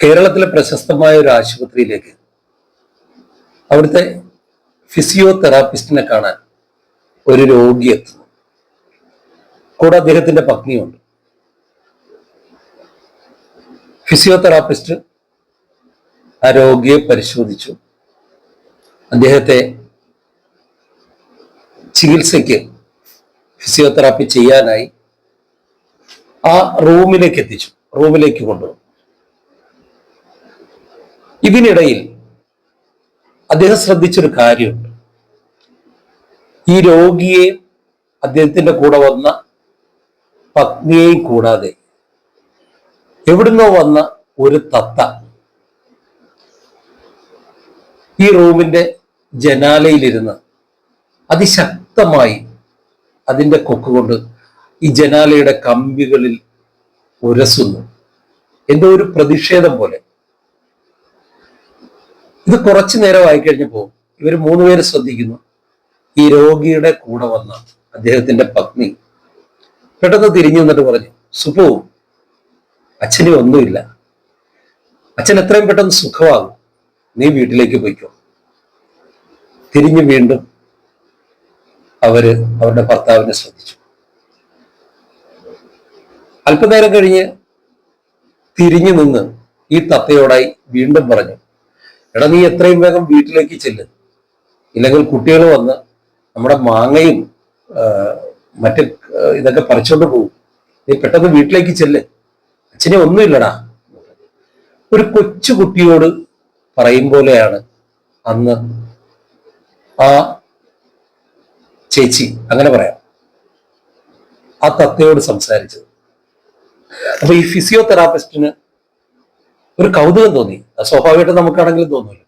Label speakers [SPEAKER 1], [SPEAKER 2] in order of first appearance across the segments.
[SPEAKER 1] കേരളത്തിലെ പ്രശസ്തമായ ഒരു ആശുപത്രിയിലേക്ക് അവിടുത്തെ ഫിസിയോതെറാപ്പിസ്റ്റിനെ കാണാൻ ഒരു രോഗി എത്തുന്നു. കൂടെ അദ്ദേഹത്തിന്റെ പത്നിയുണ്ട്. ഫിസിയോതെറാപ്പിസ്റ്റ് ആ രോഗിയെ പരിശോധിച്ചു. അദ്ദേഹത്തെ ചികിത്സയ്ക്ക് ഫിസിയോതെറാപ്പി ചെയ്യാനായി ആ റൂമിലേക്ക് എത്തിച്ചു, റൂമിലേക്ക് കൊണ്ടുവന്നു. ഇതിനിടയിൽ അദ്ദേഹം ശ്രദ്ധിച്ചൊരു കാര്യമുണ്ട്. ഈ രോഗിയെ അദ്ദേഹത്തിന്റെ കൂടെ വന്ന പത്നിയെയും കൂടാതെ എവിടുന്നോ വന്ന ഒരു തത്ത ഈ റൂമിന്റെ ജനാലയിലിരുന്ന് അതിശക്തമായി അതിന്റെ കൊക്കുകൊണ്ട് ഈ ജനാലയുടെ കമ്പികളിൽ ഉരസുന്നു. എന്തോ ഒരു പ്രതിഷേധം പോലെ. ഇത് കുറച്ചു നേരമായി കഴിഞ്ഞപ്പോൾ ഇവർ മൂന്നുപേര് ശ്രദ്ധിക്കുന്നു. ഈ രോഗിയുടെ കൂടെ വന്ന അദ്ദേഹത്തിന്റെ പത്നി പെട്ടെന്ന് തിരിഞ്ഞു നിന്നിട്ട് പറഞ്ഞു, സുപു, അച്ഛന് ഒന്നുമില്ല, അച്ഛൻ എത്രയും പെട്ടെന്ന് സുഖമാകും, നീ വീട്ടിലേക്ക് പോയിക്കോ. തിരിഞ്ഞു വീണ്ടും അവരുടെ ഭർത്താവിനെ ശ്രദ്ധിച്ചു. അല്പനേരം കഴിഞ്ഞ് തിരിഞ്ഞു നിന്ന് ഈ തത്തയോടായി വീണ്ടും പറഞ്ഞു, എടാ, നീ എത്രയും വേഗം വീട്ടിലേക്ക് ചെല്ല്, ഇല്ലെങ്കിൽ കുട്ടികൾ വന്ന് നമ്മുടെ മാങ്ങയും മറ്റ് ഇതൊക്കെ പറിച്ചോണ്ട് പോകും. നീ പെട്ടെന്ന് വീട്ടിലേക്ക് ചെല്ല്, അച്ഛനെ ഒന്നുമില്ലടാ. ഒരു കൊച്ചു കുട്ടിയോട് പറയും പോലെയാണ് അന്ന് ആ ചേച്ചി, അങ്ങനെ പറയാം, ആ തത്തയോട് സംസാരിച്ചത്. അപ്പൊ ഈ ഫിസിയോതെറാപ്പിസ്റ്റിന് ഒരു കൗതുകം തോന്നി. സ്വാഭാവികമായിട്ട് നമുക്കാണെങ്കിലും തോന്നുമല്ലോ.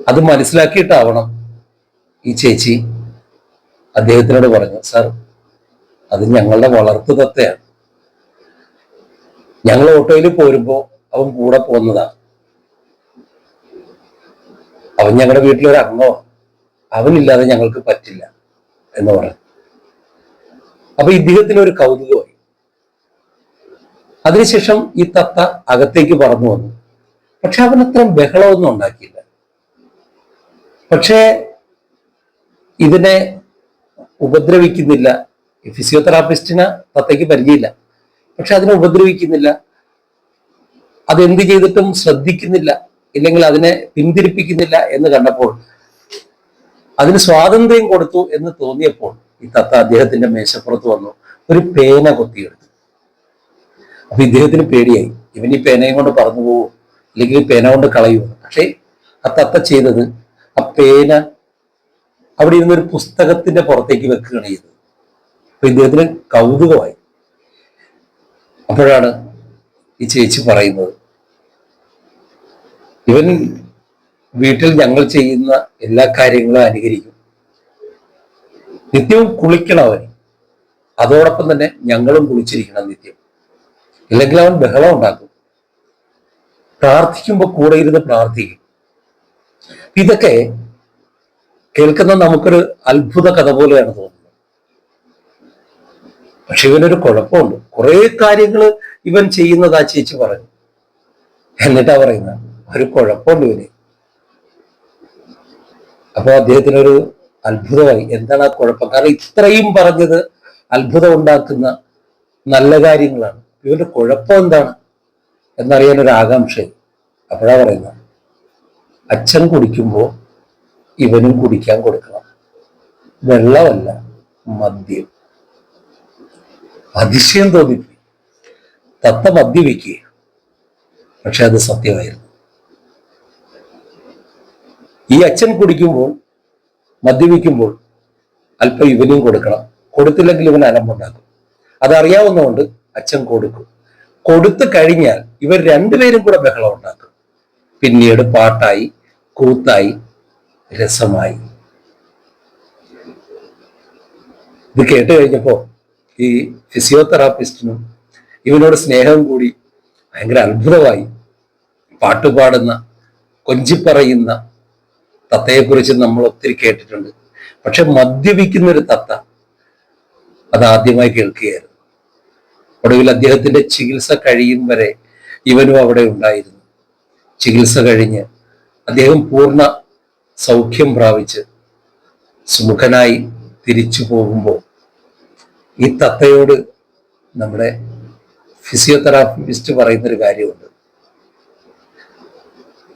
[SPEAKER 1] അത് മനസ്സിലാക്കിയിട്ടാവണം ഈ ചേച്ചി അദ്ദേഹത്തിനോട് പറഞ്ഞു, സാർ, അത് ഞങ്ങളുടെ വളർത്തു തത്തയാണ്. ഞങ്ങൾ ഓട്ടോയിൽ പോരുമ്പോ അവൻ കൂടെ പോകുന്നതാ. അവൻ ഞങ്ങളുടെ വീട്ടിലൊരു അംഗമാണ്, അവനില്ലാതെ ഞങ്ങൾക്ക് പറ്റില്ല എന്ന് പറഞ്ഞു. അപ്പൊ ഇദ്ദേഹത്തിന് ഒരു കൗതുകമായി. അതിനുശേഷം ഈ തത്ത അകത്തേക്ക് പറന്നു വന്നു. പക്ഷെ അവൻ അത്രയും ബഹളമൊന്നും ഉണ്ടാക്കിയില്ല. പക്ഷേ ഇതിനെ ഉപദ്രവിക്കുന്നില്ല. ഈ ഫിസിയോതെറാപ്പിസ്റ്റിന് തത്തയ്ക്ക് പരിചയമില്ല. പക്ഷെ അതിനെ ഉപദ്രവിക്കുന്നില്ല, അതെന്ത് ചെയ്തിട്ടും ശ്രദ്ധിക്കുന്നില്ല, ഇല്ലെങ്കിൽ അതിനെ പിന്തിരിപ്പിക്കുന്നില്ല എന്ന് കണ്ടപ്പോൾ, അതിന് സ്വാതന്ത്ര്യം കൊടുത്തു എന്ന് തോന്നിയപ്പോൾ ഈ തത്ത അദ്ദേഹത്തിന്റെ മേശപ്പുറത്ത് വന്നു ഒരു പേന കൊത്തിയെടുത്തു. അപ്പൊ ഇദ്ദേഹത്തിന് പേടിയായി, ഇവൻ ഈ പേനയും കൊണ്ട് പറന്നു പോവോ, അല്ലെങ്കിൽ പേന കൊണ്ട് കളയുമോ. പക്ഷേ ആ തത്ത ചെയ്തത്, ആ പേന അവിടെ ഇരുന്നൊരു പുസ്തകത്തിന്റെ പുറത്തേക്ക് വെക്കുകയാണ് ചെയ്തത്. അപ്പൊ ഇദ്ദേഹത്തിന് കൗതുകമായി. അപ്പോഴാണ് ഈ ചേച്ചി പറയുന്നത്, ഇവൻ വീട്ടിൽ ഞങ്ങൾ ചെയ്യുന്ന എല്ലാ കാര്യങ്ങളും അനുകരിക്കും, നിത്യവും കുളിക്കണം അവൻ, അതോടൊപ്പം തന്നെ ഞങ്ങളും കുളിച്ചിരിക്കണം നിത്യം, ഇല്ലെങ്കിൽ അവൻ ബഹളം ഉണ്ടാക്കും, പ്രാർത്ഥിക്കുമ്പോൾ കൂടെ ഇരുന്ന് പ്രാർത്ഥിക്കും. ഇതൊക്കെ കേൾക്കുന്ന നമുക്കൊരു അത്ഭുത കഥ പോലെയാണ് തോന്നുന്നത്. പക്ഷെ ഇവനൊരു കുഴപ്പമുണ്ട്. കുറെ കാര്യങ്ങൾ ഇവൻ ചെയ്യുന്നത് ആ ചേച്ചി പറഞ്ഞു. എന്നിട്ടാ പറയുന്ന ഒരു കുഴപ്പമുണ്ട് ഇവന്. അപ്പൊ അദ്ദേഹത്തിനൊരു അത്ഭുതമായി. എന്താണ് ആ കുഴപ്പം? കാരണം ഇത്രയും പറഞ്ഞത് അത്ഭുതം ഉണ്ടാക്കുന്ന നല്ല കാര്യങ്ങളാണ്. ഇവന്റെ കുഴപ്പം എന്താണ് എന്നറിയാൻ ഒരു ആകാംക്ഷയായി. അപ്പോഴാ പറയുന്ന, അച്ഛൻ കുടിക്കുമ്പോൾ ഇവനും കുടിക്കാൻ കൊടുക്കണം, വെള്ളമല്ല മദ്യം. അതിശയം തോന്നിപ്പോയി. തത്ത മദ്യപിക്കുക, പക്ഷെ അത് സത്യമായിരുന്നു. ഈ അച്ഛൻ കുടിക്കുമ്പോൾ, മദ്യപിക്കുമ്പോൾ അല്പം ഇവനും കൊടുക്കണം, കൊടുത്തില്ലെങ്കിൽ ഇവൻ അലമ്പുണ്ടാക്കും. അതറിയാവുന്നതുകൊണ്ട് അച്ഛൻ കൊടുക്കും. കൊടുത്തു കഴിഞ്ഞാൽ ഇവർ രണ്ടുപേരും കൂടെ ബഹളം ഉണ്ടാക്കും. പിന്നീട് പാട്ടായി, കൂത്തായി, രസമായി. ഇത് കേട്ട് കഴിഞ്ഞപ്പോ ഈ ഫിസിയോതെറാപ്പിസ്റ്റിനും ഇവനോട് സ്നേഹം കൂടി ഭയങ്കര അത്ഭുതമായി. പാട്ടുപാടുന്ന, കൊഞ്ചിപ്പറയുന്ന തത്തയെക്കുറിച്ച് നമ്മൾ ഒത്തിരി കേട്ടിട്ടുണ്ട്. പക്ഷെ മദ്യപിക്കുന്ന ഒരു തത്ത അതാദ്യമായി കേൾക്കുകയായിരുന്നു. ഒടുവിൽ അദ്ദേഹത്തിന്റെ ചികിത്സ കഴിയും വരെ ഇവനും അവിടെ ഉണ്ടായിരുന്നു. ചികിത്സ കഴിഞ്ഞ് അദ്ദേഹം പൂർണ്ണ സൗഖ്യം പ്രാപിച്ച് സുമുഖനായി തിരിച്ചു പോകുമ്പോൾ ഈ തത്തയോട് നമ്മുടെ ഫിസിയോതെറാപ്പിസ്റ്റ് പറയുന്നൊരു കാര്യമുണ്ട്.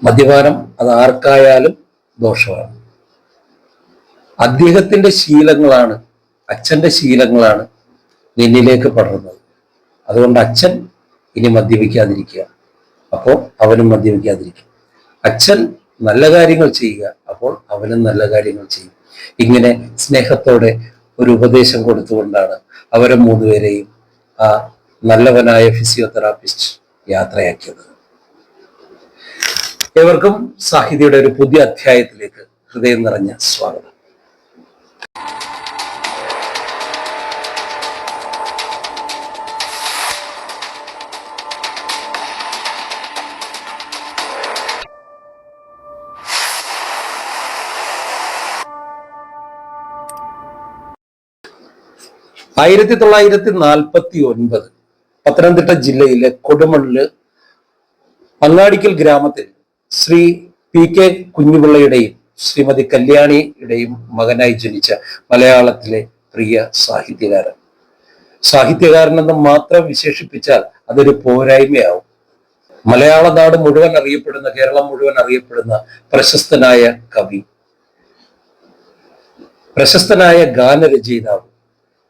[SPEAKER 1] മദ്യപാനം അത് ആർക്കായാലും ദോഷമാണ്. അദ്ദേഹത്തിന്റെ ശീലങ്ങളാണ്, അച്ഛന്റെ ശീലങ്ങളാണ് നിന്നിലേക്ക് പടർന്നത്. അതുകൊണ്ട് അച്ഛൻ ഇനി മദ്യപിക്കാതിരിക്കുക, അപ്പോൾ അവനും മദ്യപിക്കാതിരിക്കുക. അച്ഛൻ നല്ല കാര്യങ്ങൾ ചെയ്യുക, അപ്പോൾ അവനും നല്ല കാര്യങ്ങൾ ചെയ്യും. ഇങ്ങനെ സ്നേഹത്തോടെ ഒരു ഉപദേശം കൊടുത്തുകൊണ്ടാണ് അവരെ മൂന്നുപേരെയും ആ നല്ലവനായ ഫിസിയോതെറാപ്പിസ്റ്റ് യാത്രയാക്കിയത്. ഏവർക്കും സാഹിതിയുടെ ഒരു പുതിയ അധ്യായത്തിലേക്ക് ഹൃദയം നിറഞ്ഞ സ്വാഗതം. ആയിരത്തി 1949 പത്തനംതിട്ട ജില്ലയിലെ കൊടുമണ്ണില് അങ്ങാടിക്കൽ ഗ്രാമത്തിൽ ശ്രീ പി കെ കുഞ്ഞുപിള്ളയുടെയും ശ്രീമതി കല്യാണിയുടെയും മകനായി ജനിച്ച മലയാളത്തിലെ പ്രിയ സാഹിത്യകാരൻ. സാഹിത്യകാരനെന്ന് മാത്രം വിശേഷിപ്പിച്ചാൽ അതൊരു പോരായ്മയാവും. മലയാള നാട് മുഴുവൻ അറിയപ്പെടുന്ന, കേരളം മുഴുവൻ അറിയപ്പെടുന്ന പ്രശസ്തനായ കവി, പ്രശസ്തനായ ഗാനരചയിതാവ്,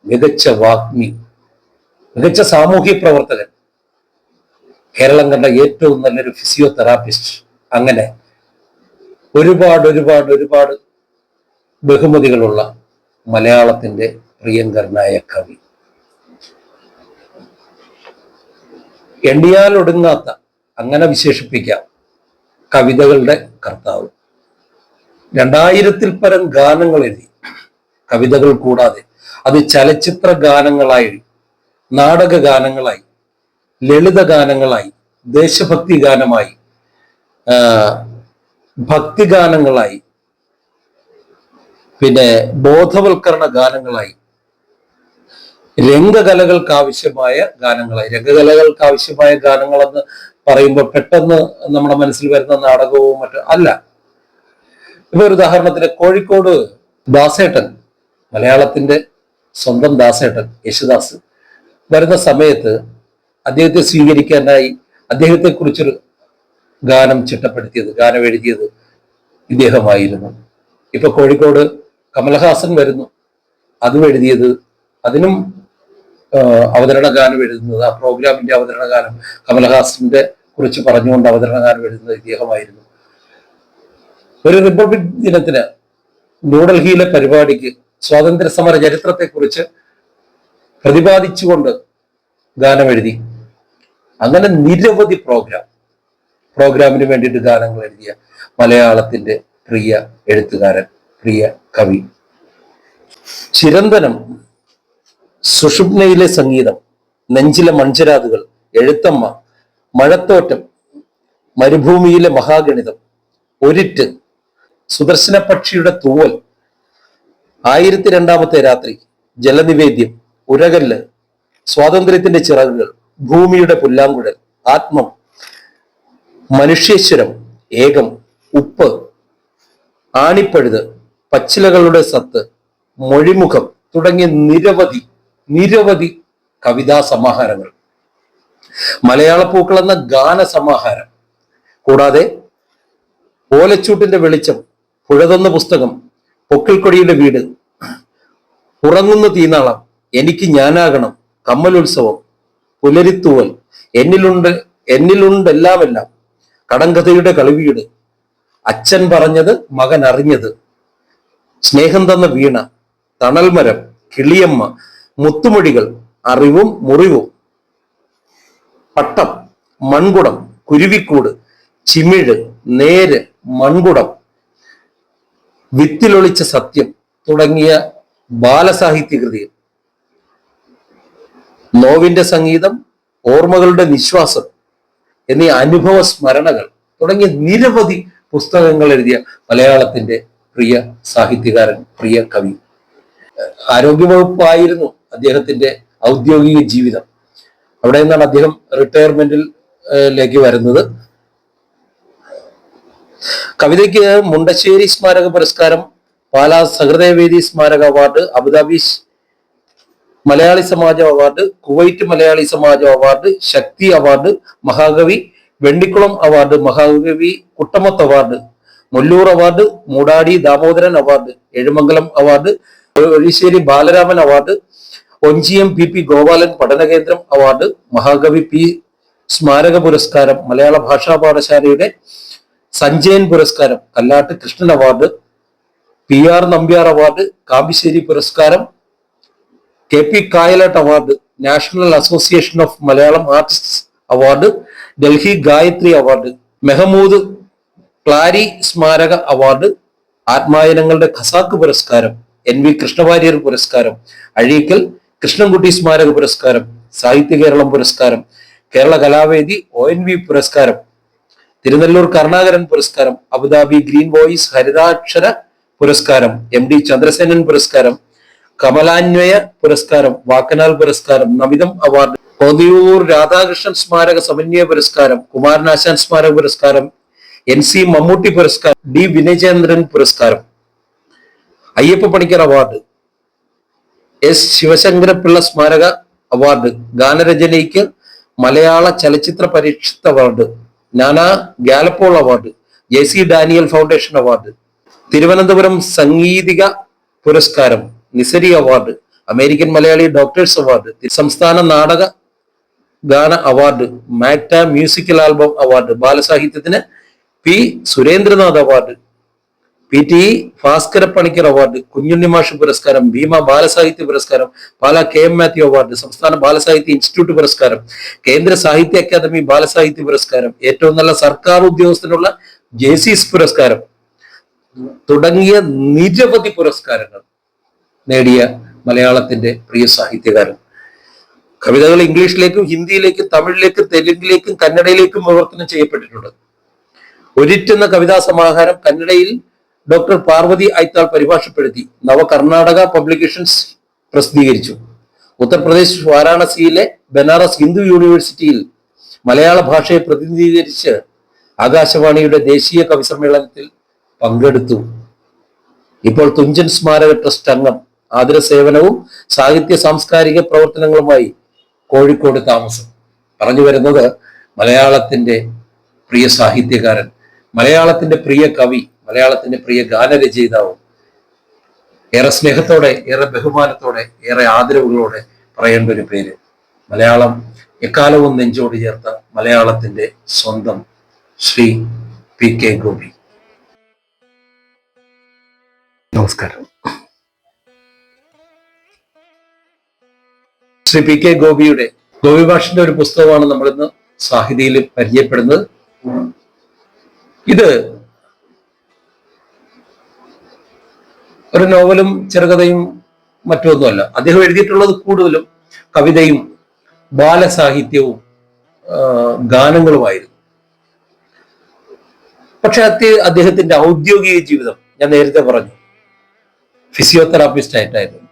[SPEAKER 1] മികച്ച വാഗ്മി, മികച്ച സാമൂഹ്യ പ്രവർത്തകൻ, കേരളം കണ്ട ഏറ്റവും നല്ലൊരു ഫിസിയോതെറാപ്പിസ്റ്റ്, അങ്ങനെ ഒരുപാട് ഒരുപാട് ഒരുപാട് ബഹുമതികളുള്ള മലയാളത്തിന്റെ പ്രിയങ്കരനായ കവി, എണ്ണിയാൽ ഒടുങ്ങാത്ത, അങ്ങനെ വിശേഷിപ്പിക്കാം, കവിതകളുടെ കർത്താവ്. 2000-ൽ പരം ഗാനങ്ങൾ എഴുതി. കവിതകൾ കൂടാതെ അത് ചലച്ചിത്ര ഗാനങ്ങളായി, നാടക ഗാനങ്ങളായി, ലളിത ഗാനങ്ങളായി, ദേശഭക്തി ഗാനമായി, ഭക്തിഗാനങ്ങളായി, പിന്നെ ബോധവൽക്കരണ ഗാനങ്ങളായി, രംഗകലകൾക്ക് ആവശ്യമായ ഗാനങ്ങളായി. രംഗകലകൾക്ക് ആവശ്യമായ ഗാനങ്ങളെന്ന് പറയുമ്പോൾ പെട്ടെന്ന് നമ്മുടെ മനസ്സിൽ വരുന്ന നാടകവും മറ്റും അല്ല. ഇപ്പൊ ഒരു ഉദാഹരണത്തിന് കോഴിക്കോട് ദാസേട്ടൻ, മലയാളത്തിന്റെ സ്വന്തം ദാസേട്ടൻ യേശുദാസ് വരുന്ന സമയത്ത് അദ്ദേഹത്തെ സ്വീകരിക്കാനായി അദ്ദേഹത്തെ കുറിച്ചൊരു ഗാനം ചിട്ടപ്പെടുത്തിയത്, ഗാനം എഴുതിയത് ഇദ്ദേഹമായിരുന്നു. ഇപ്പൊ കോഴിക്കോട് കമലഹാസൻ വരുന്നു, അതും എഴുതിയത്, അതിനും അവതരണ ഗാനം എഴുതുന്നത്, ആ പ്രോഗ്രാമിന്റെ അവതരണ ഗാനം കമലഹാസന്റെ കുറിച്ച് പറഞ്ഞുകൊണ്ട് അവതരണ ഗാനം എഴുതുന്നത് ഇദ്ദേഹമായിരുന്നു. ഒരു റിപ്പബ്ലിക് ദിനത്തിന് ന്യൂഡൽഹിയിലെ പരിപാടിക്ക് സ്വാതന്ത്ര്യ സമര ചരിത്രത്തെക്കുറിച്ച് പ്രതിപാദിച്ചുകൊണ്ട് ഗാനം എഴുതി. അങ്ങനെ നിരവധി പ്രോഗ്രാമിന് വേണ്ടിയിട്ട് ഗാനങ്ങൾ എഴുതിയ മലയാളത്തിന്റെ പ്രിയ എഴുത്തുകാരൻ, പ്രിയ കവി. ചിരന്തനം, സുഷുപ്നയിലെ സംഗീതം, നെഞ്ചിലെ മൺചരാതുകൾ, എഴുത്തമ്മ, മഴത്തോറ്റം, മരുഭൂമിയിലെ മഹാഗണിതം, ഒരിറ്റ്, സുദർശന പക്ഷിയുടെ തൂവൽ, 1002-ാമത്തെ രാത്രി, ജലനിവേദ്യം, ഉരകല്ല്, സ്വാതന്ത്ര്യത്തിന്റെ ചിറകുകൾ, ഭൂമിയുടെ പുല്ലാങ്കുഴൽ, ആത്മം, മനുഷ്യേശ്വരം, ഏകം, ഉപ്പ്, ആണിപ്പഴുത്, പച്ചിലകളുടെ സത്ത്, മൊഴിമുഖം തുടങ്ങിയ നിരവധി കവിതാ സമാഹാരങ്ങൾ. മലയാള പൂക്കൾ എന്ന ഗാന സമാഹാരം കൂടാതെ ഓലച്ചൂട്ടിന്റെ വെളിച്ചം, പുഴതൊന്ന പുസ്തകം, പൊക്കിൾക്കൊടിയുടെ വീട്, ഉറങ്ങുന്ന തീനാളം, എനിക്ക് ഞാനാകണം, കമ്മലുത്സവം, പുലരിത്തൂവൽ, എന്നിലുണ്ട് എല്ലാമെല്ലാം, കടങ്കഥയുടെ കളിവീട്, അച്ഛൻ പറഞ്ഞത് മകൻ അറിഞ്ഞത്, സ്നേഹം തന്ന വീണ, തണൽമരം, കിളിയമ്മ, മുത്തുമൊഴികൾ, അറിവും മുറിവും, പട്ടം, മൺകുടം, കുരുവിക്കൂട്, ചിമിഴ്, നേര്, മൺകുടം, വിത്തിലൊളിച്ച സത്യം തുടങ്ങിയ ബാലസാഹിത്യകൃതികൾ, നോവിന്റെ സംഗീതം, ഓർമ്മകളുടെ നിശ്വാസം എന്നീ അനുഭവ സ്മരണകൾ തുടങ്ങിയ നിരവധി പുസ്തകങ്ങൾ എഴുതിയ മലയാളത്തിന്റെ പ്രിയ സാഹിത്യകാരൻ, പ്രിയ കവി. ആരോഗ്യവകുപ്പായിരുന്നു അദ്ദേഹത്തിന്റെ ഔദ്യോഗിക ജീവിതം. അവിടെ നിന്നാണ് അദ്ദേഹം റിട്ടയർമെന്റിൽ ലേക്ക് വരുന്നത്. കവിതയ്ക്ക് മുണ്ടശ്ശേരി സ്മാരക പുരസ്കാരം, പാലാ സഹൃദയവേദി സ്മാരക award, Abu Dhabi Malayali Samajam award, Kuwait Malayali Samajam award, Sakthi award, Mahakavi Vennikkulam award, Mahakavi Kuttamath award, Mullur award, Moodadi Damodaran award, Ezhumangalam award, Orisseri Balaraman award, Onchiyam P Gopalan പഠനകേന്ദ്രം അവാർഡ്, മഹാകവി പി സ്മാരക പുരസ്കാരം, മലയാള ഭാഷാ പാഠശാലയുടെ സഞ്ജയൻ പുരസ്കാരം, Kallatt Krishnan award, PR Nambiar award, Kambisseri പുരസ്കാരം, KP Kayalat award, national association of Malayalam artists award, Delhi Gayathri award, Mehmood Klari സ്മാരക അവാർഡ്, ആത്മായനങ്ങളുടെ ഖസാക്ക് പുരസ്കാരം, NV കൃഷ്ണവാര്യർ പുരസ്കാരം, അഴീക്കൽ കൃഷ്ണൻകുട്ടി സ്മാരക പുരസ്കാരം, സാഹിത്യ കേരളം പുരസ്കാരം, കേരള കലാവേദി ONV പുരസ്കാരം, തിരുനെല്ലൂർ കരുണാകരൻ പുരസ്കാരം, അബുദാബി ഗ്രീൻ വോയിസ് ഹരിതാക്ഷര പുരസ്കാരം, MD ചന്ദ്രസേനൻ പുരസ്കാരം, കമലാന്വയ പുരസ്കാരം, വാക്കനാൽ പുരസ്കാരം, നമിതം അവാർഡ്, കൊതിയൂർ രാധാകൃഷ്ണൻ സ്മാരക സമന്വയ പുരസ്കാരം, കുമാരനാശാൻ സ്മാരക പുരസ്കാരം, NC മമ്മൂട്ടി പുരസ്കാരം, D വിനയചന്ദ്രൻ പുരസ്കാരം, അയ്യപ്പ പണിക്കർ അവാർഡ്, S ശിവശങ്കരപിള്ള സ്മാരക അവാർഡ്, ഗാനരചനയ്ക്ക് Malayala Chalachitra Parishad award, Nana Gallup poll award, JC Daniel foundation award, Thiruvananthapuram Sangeethika പുരസ്കാരം, Nisari award, American Malayali doctors award, സംസ്ഥാന നാടക ഗാന award, MACTA musical album award, ബാലസാഹിത്യത്തിന് P Surendranath award, PT Bhaskara Panicker award, Kunjunnimash പുരസ്കാരം, ഭീമ ബാലസാഹിത്യ പുരസ്കാരം, പാലാ KM മാത്യു അവാർഡ്, സംസ്ഥാന ബാലസാഹിത്യ ഇൻസ്റ്റിറ്റ്യൂട്ട് പുരസ്കാരം, കേന്ദ്ര സാഹിത്യ അക്കാദമി ബാലസാഹിത്യ പുരസ്കാരം, ഏറ്റവും നല്ല സർക്കാർ ഉദ്യോഗസ്ഥനുള്ള JCS പുരസ്കാരം തുടങ്ങിയ നിരവധി പുരസ്കാരങ്ങൾ നേടിയ മലയാളത്തിന്റെ പ്രിയ സാഹിത്യകാരൻ. കവിതകൾ ഇംഗ്ലീഷിലേക്കും ഹിന്ദിയിലേക്കും തമിഴിലേക്കും തെലുങ്കിലേക്കും കന്നഡയിലേക്കും വിവർത്തനം ചെയ്യപ്പെട്ടിട്ടുണ്ട്. ഒരിറ്റെന്ന കവിതാ സമാഹാരം കന്നഡയിൽ ഡോക്ടർ പാർവതി ഐത്താൾ പരിഭാഷപ്പെടുത്തി നവ കർണാടക പബ്ലിക്കേഷൻസ് പ്രസിദ്ധീകരിച്ചു. ഉത്തർപ്രദേശ് വാരാണസിയിലെ ബനാറസ് ഹിന്ദു യൂണിവേഴ്സിറ്റിയിൽ മലയാള ഭാഷയെ പ്രതിനിധീകരിച്ച് ആകാശവാണിയുടെ ദേശീയ കവി സമ്മേളനത്തിൽ പങ്കെടുത്തു. ഇപ്പോൾ തുഞ്ചൻ സ്മാരക ട്രസ്റ്റ് അംഗം, ആതുര സേവനവും സാഹിത്യ സാംസ്കാരിക പ്രവർത്തനങ്ങളുമായി കോഴിക്കോട് താമസം. പറഞ്ഞു വരുന്നത് മലയാളത്തിന്റെ പ്രിയ സാഹിത്യകാരൻ, മലയാളത്തിന്റെ പ്രിയ കവി, മലയാളത്തിന്റെ പ്രിയ ഗാനരചയിതാവും ഏറെ സ്നേഹത്തോടെ, ഏറെ ബഹുമാനത്തോടെ, ഏറെ ആദരവുകളോടെ പറയേണ്ട ഒരു പേര്. മലയാളം എക്കാലവും നെഞ്ചോട് ചേർത്ത മലയാളത്തിന്റെ സ്വന്തം ശ്രീ PK ഗോപി. നമസ്കാരം. ശ്രീ PK ഗോപിയുടെ ഗോപി ഭാഷന്റെ ഒരു പുസ്തകമാണ് നമ്മളിന്ന് സാഹിതിയിൽ പരിചയപ്പെടുന്നത്. ഇത് ഒരു നോവലും ചെറുകഥയും മറ്റൊന്നുമല്ല. അദ്ദേഹം എഴുതിയിട്ടുള്ളത് കൂടുതലും കവിതയും ബാലസാഹിത്യവും ഗാനങ്ങളുമായിരുന്നു. പക്ഷെ അദ്ദേഹത്തിന്റെ ഔദ്യോഗിക ജീവിതം ഞാൻ നേരത്തെ പറഞ്ഞു ഫിസിയോതെറാപ്പിസ്റ്റ് ആയിട്ടായിരുന്നു.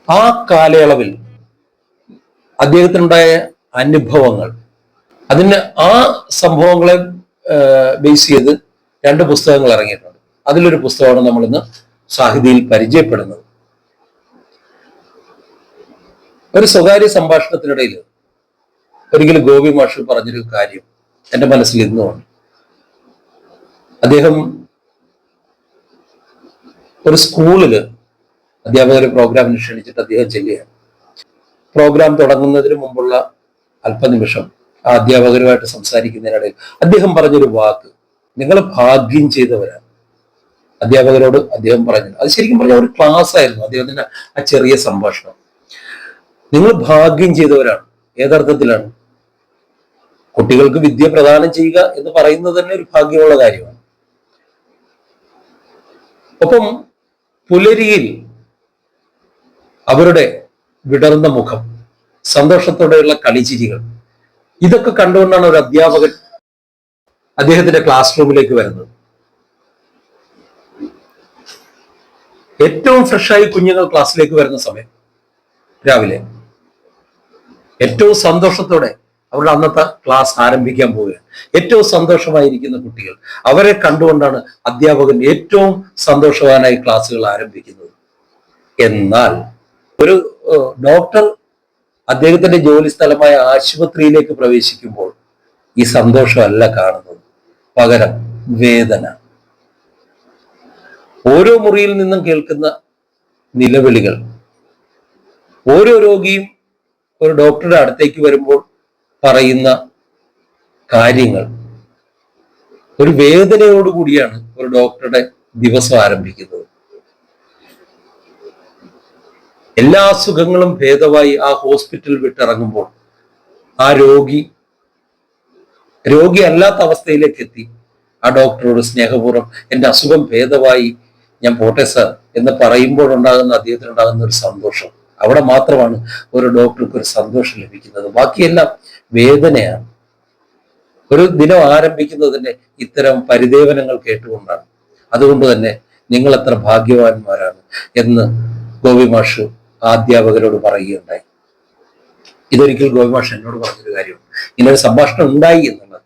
[SPEAKER 1] ആ കാലയളവിൽ അദ്ദേഹത്തിനുണ്ടായ അനുഭവങ്ങൾ, ആ സംഭവങ്ങളെ ബേസ് ചെയ്ത് 2 പുസ്തകങ്ങൾ ഇറങ്ങിയിട്ടുണ്ട്. അതിലൊരു പുസ്തകമാണ് നമ്മൾ ഇന്ന് സാഹിതിയിൽ പരിചയപ്പെടുന്നത്. ഒരു സ്വകാര്യ സംഭാഷണത്തിനിടയിൽ ഒരിക്കലും ഗോപി മാഷ് പറഞ്ഞൊരു കാര്യം എൻ്റെ മനസ്സിൽ ഇന്നുമാണ്. അദ്ദേഹം ഒരു സ്കൂളില് അധ്യാപകരെ പ്രോഗ്രാമിന് ക്ഷണിച്ചിട്ട് അദ്ദേഹം ചെല്ലുകയാണ്. പ്രോഗ്രാം തുടങ്ങുന്നതിന് മുമ്പുള്ള അല്പനിമിഷം ആ അധ്യാപകരുമായിട്ട് സംസാരിക്കുന്നതിനിടയിൽ അദ്ദേഹം പറഞ്ഞൊരു വാക്ക്, നിങ്ങൾ ഭാഗ്യം ചെയ്തവരാണ്. അധ്യാപകരോട് അദ്ദേഹം പറഞ്ഞു. അത് ശരിക്കും പറഞ്ഞ ഒരു ക്ലാസ് ആയിരുന്നു അദ്ദേഹത്തിന്റെ ആ ചെറിയ സംഭാഷണം. നിങ്ങൾ ഭാഗ്യം ചെയ്തവരാണ്. ഏതർത്ഥത്തിലാണ്? കുട്ടികൾക്ക് വിദ്യ പ്രദാനം ചെയ്യുക എന്ന് പറയുന്നത് തന്നെ ഒരു ഭാഗ്യമുള്ള കാര്യമാണ്. ഒപ്പം പുലരിയിൽ അവരുടെ വിടർന്ന മുഖം, സന്തോഷത്തോടെയുള്ള കളിച്ചിരികൾ, ഇതൊക്കെ കണ്ടുകൊണ്ടാണ് ഒരു അധ്യാപകൻ അദ്ദേഹത്തിന്റെ ക്ലാസ് റൂമിലേക്ക് വരുന്നത്. ഏറ്റവും ഫ്രഷായി കുഞ്ഞുങ്ങൾ ക്ലാസ്സിലേക്ക് വരുന്ന സമയം രാവിലെ ഏറ്റവും സന്തോഷത്തോടെ അവരുടെ അന്നത്തെ ക്ലാസ് ആരംഭിക്കാൻ പോവുകയാണ്. ഏറ്റവും സന്തോഷമായിരിക്കുന്ന കുട്ടികൾ, അവരെ കണ്ടുകൊണ്ടാണ് അധ്യാപകൻ ഏറ്റവും സന്തോഷവാനായി ക്ലാസ്സുകൾ ആരംഭിക്കുന്നത്. എന്നാൽ ഒരു ഡോക്ടർ അദ്ദേഹത്തിന്റെ ജോലി സ്ഥലമായ ആശുപത്രിയിലേക്ക് പ്രവേശിക്കുമ്പോൾ ഈ സന്തോഷമല്ല കാണുന്നത്, പകരം വേദന. ഓരോ മുറിയിൽ നിന്നും കേൾക്കുന്ന നിലവിളികൾ, ഓരോ രോഗിയും ഒരു ഡോക്ടറുടെ അടുത്തേക്ക് വരുമ്പോൾ പറയുന്ന കാര്യങ്ങൾ, ഒരു വേദനയോടുകൂടിയാണ് ഒരു ഡോക്ടറുടെ ദിവസം ആരംഭിക്കുന്നത്. എല്ലാ അസുഖങ്ങളും ഭേദമായി ആ ഹോസ്പിറ്റൽ വിട്ടിറങ്ങുമ്പോൾ ആ രോഗി അല്ലാത്ത അവസ്ഥയിലേക്ക് എത്തി ആ ഡോക്ടറോട് സ്നേഹപൂർവ്വം എൻ്റെ അസുഖം ഭേദമായി, ഞാൻ പോട്ടെ സാർ എന്ന് പറയുമ്പോഴുണ്ടാകുന്ന അദ്ദേഹത്തിനുണ്ടാകുന്ന ഒരു സന്തോഷം, അവിടെ മാത്രമാണ് ഒരു ഡോക്ടർക്ക് ഒരു സന്തോഷം ലഭിക്കുന്നത്. ബാക്കിയെല്ലാം വേദനയാണ്. ഒരു ദിനം ആരംഭിക്കുന്നതിന്റെ ഇത്തരം പരിദേവനങ്ങൾ കേട്ടുകൊണ്ടാണ്. അതുകൊണ്ട് തന്നെ നിങ്ങൾ എത്ര ഭാഗ്യവാന്മാരാണ് എന്ന് ഗോപി മാഷ് അധ്യാപകരോട് പറയുകയുണ്ടായി. ഇതൊരിക്കൽ ഗോപി മാഷ് എന്നോട് പറഞ്ഞൊരു കാര്യമാണ്. ഇങ്ങനൊരു സംഭാഷണം ഉണ്ടായി എന്നുള്ളത്.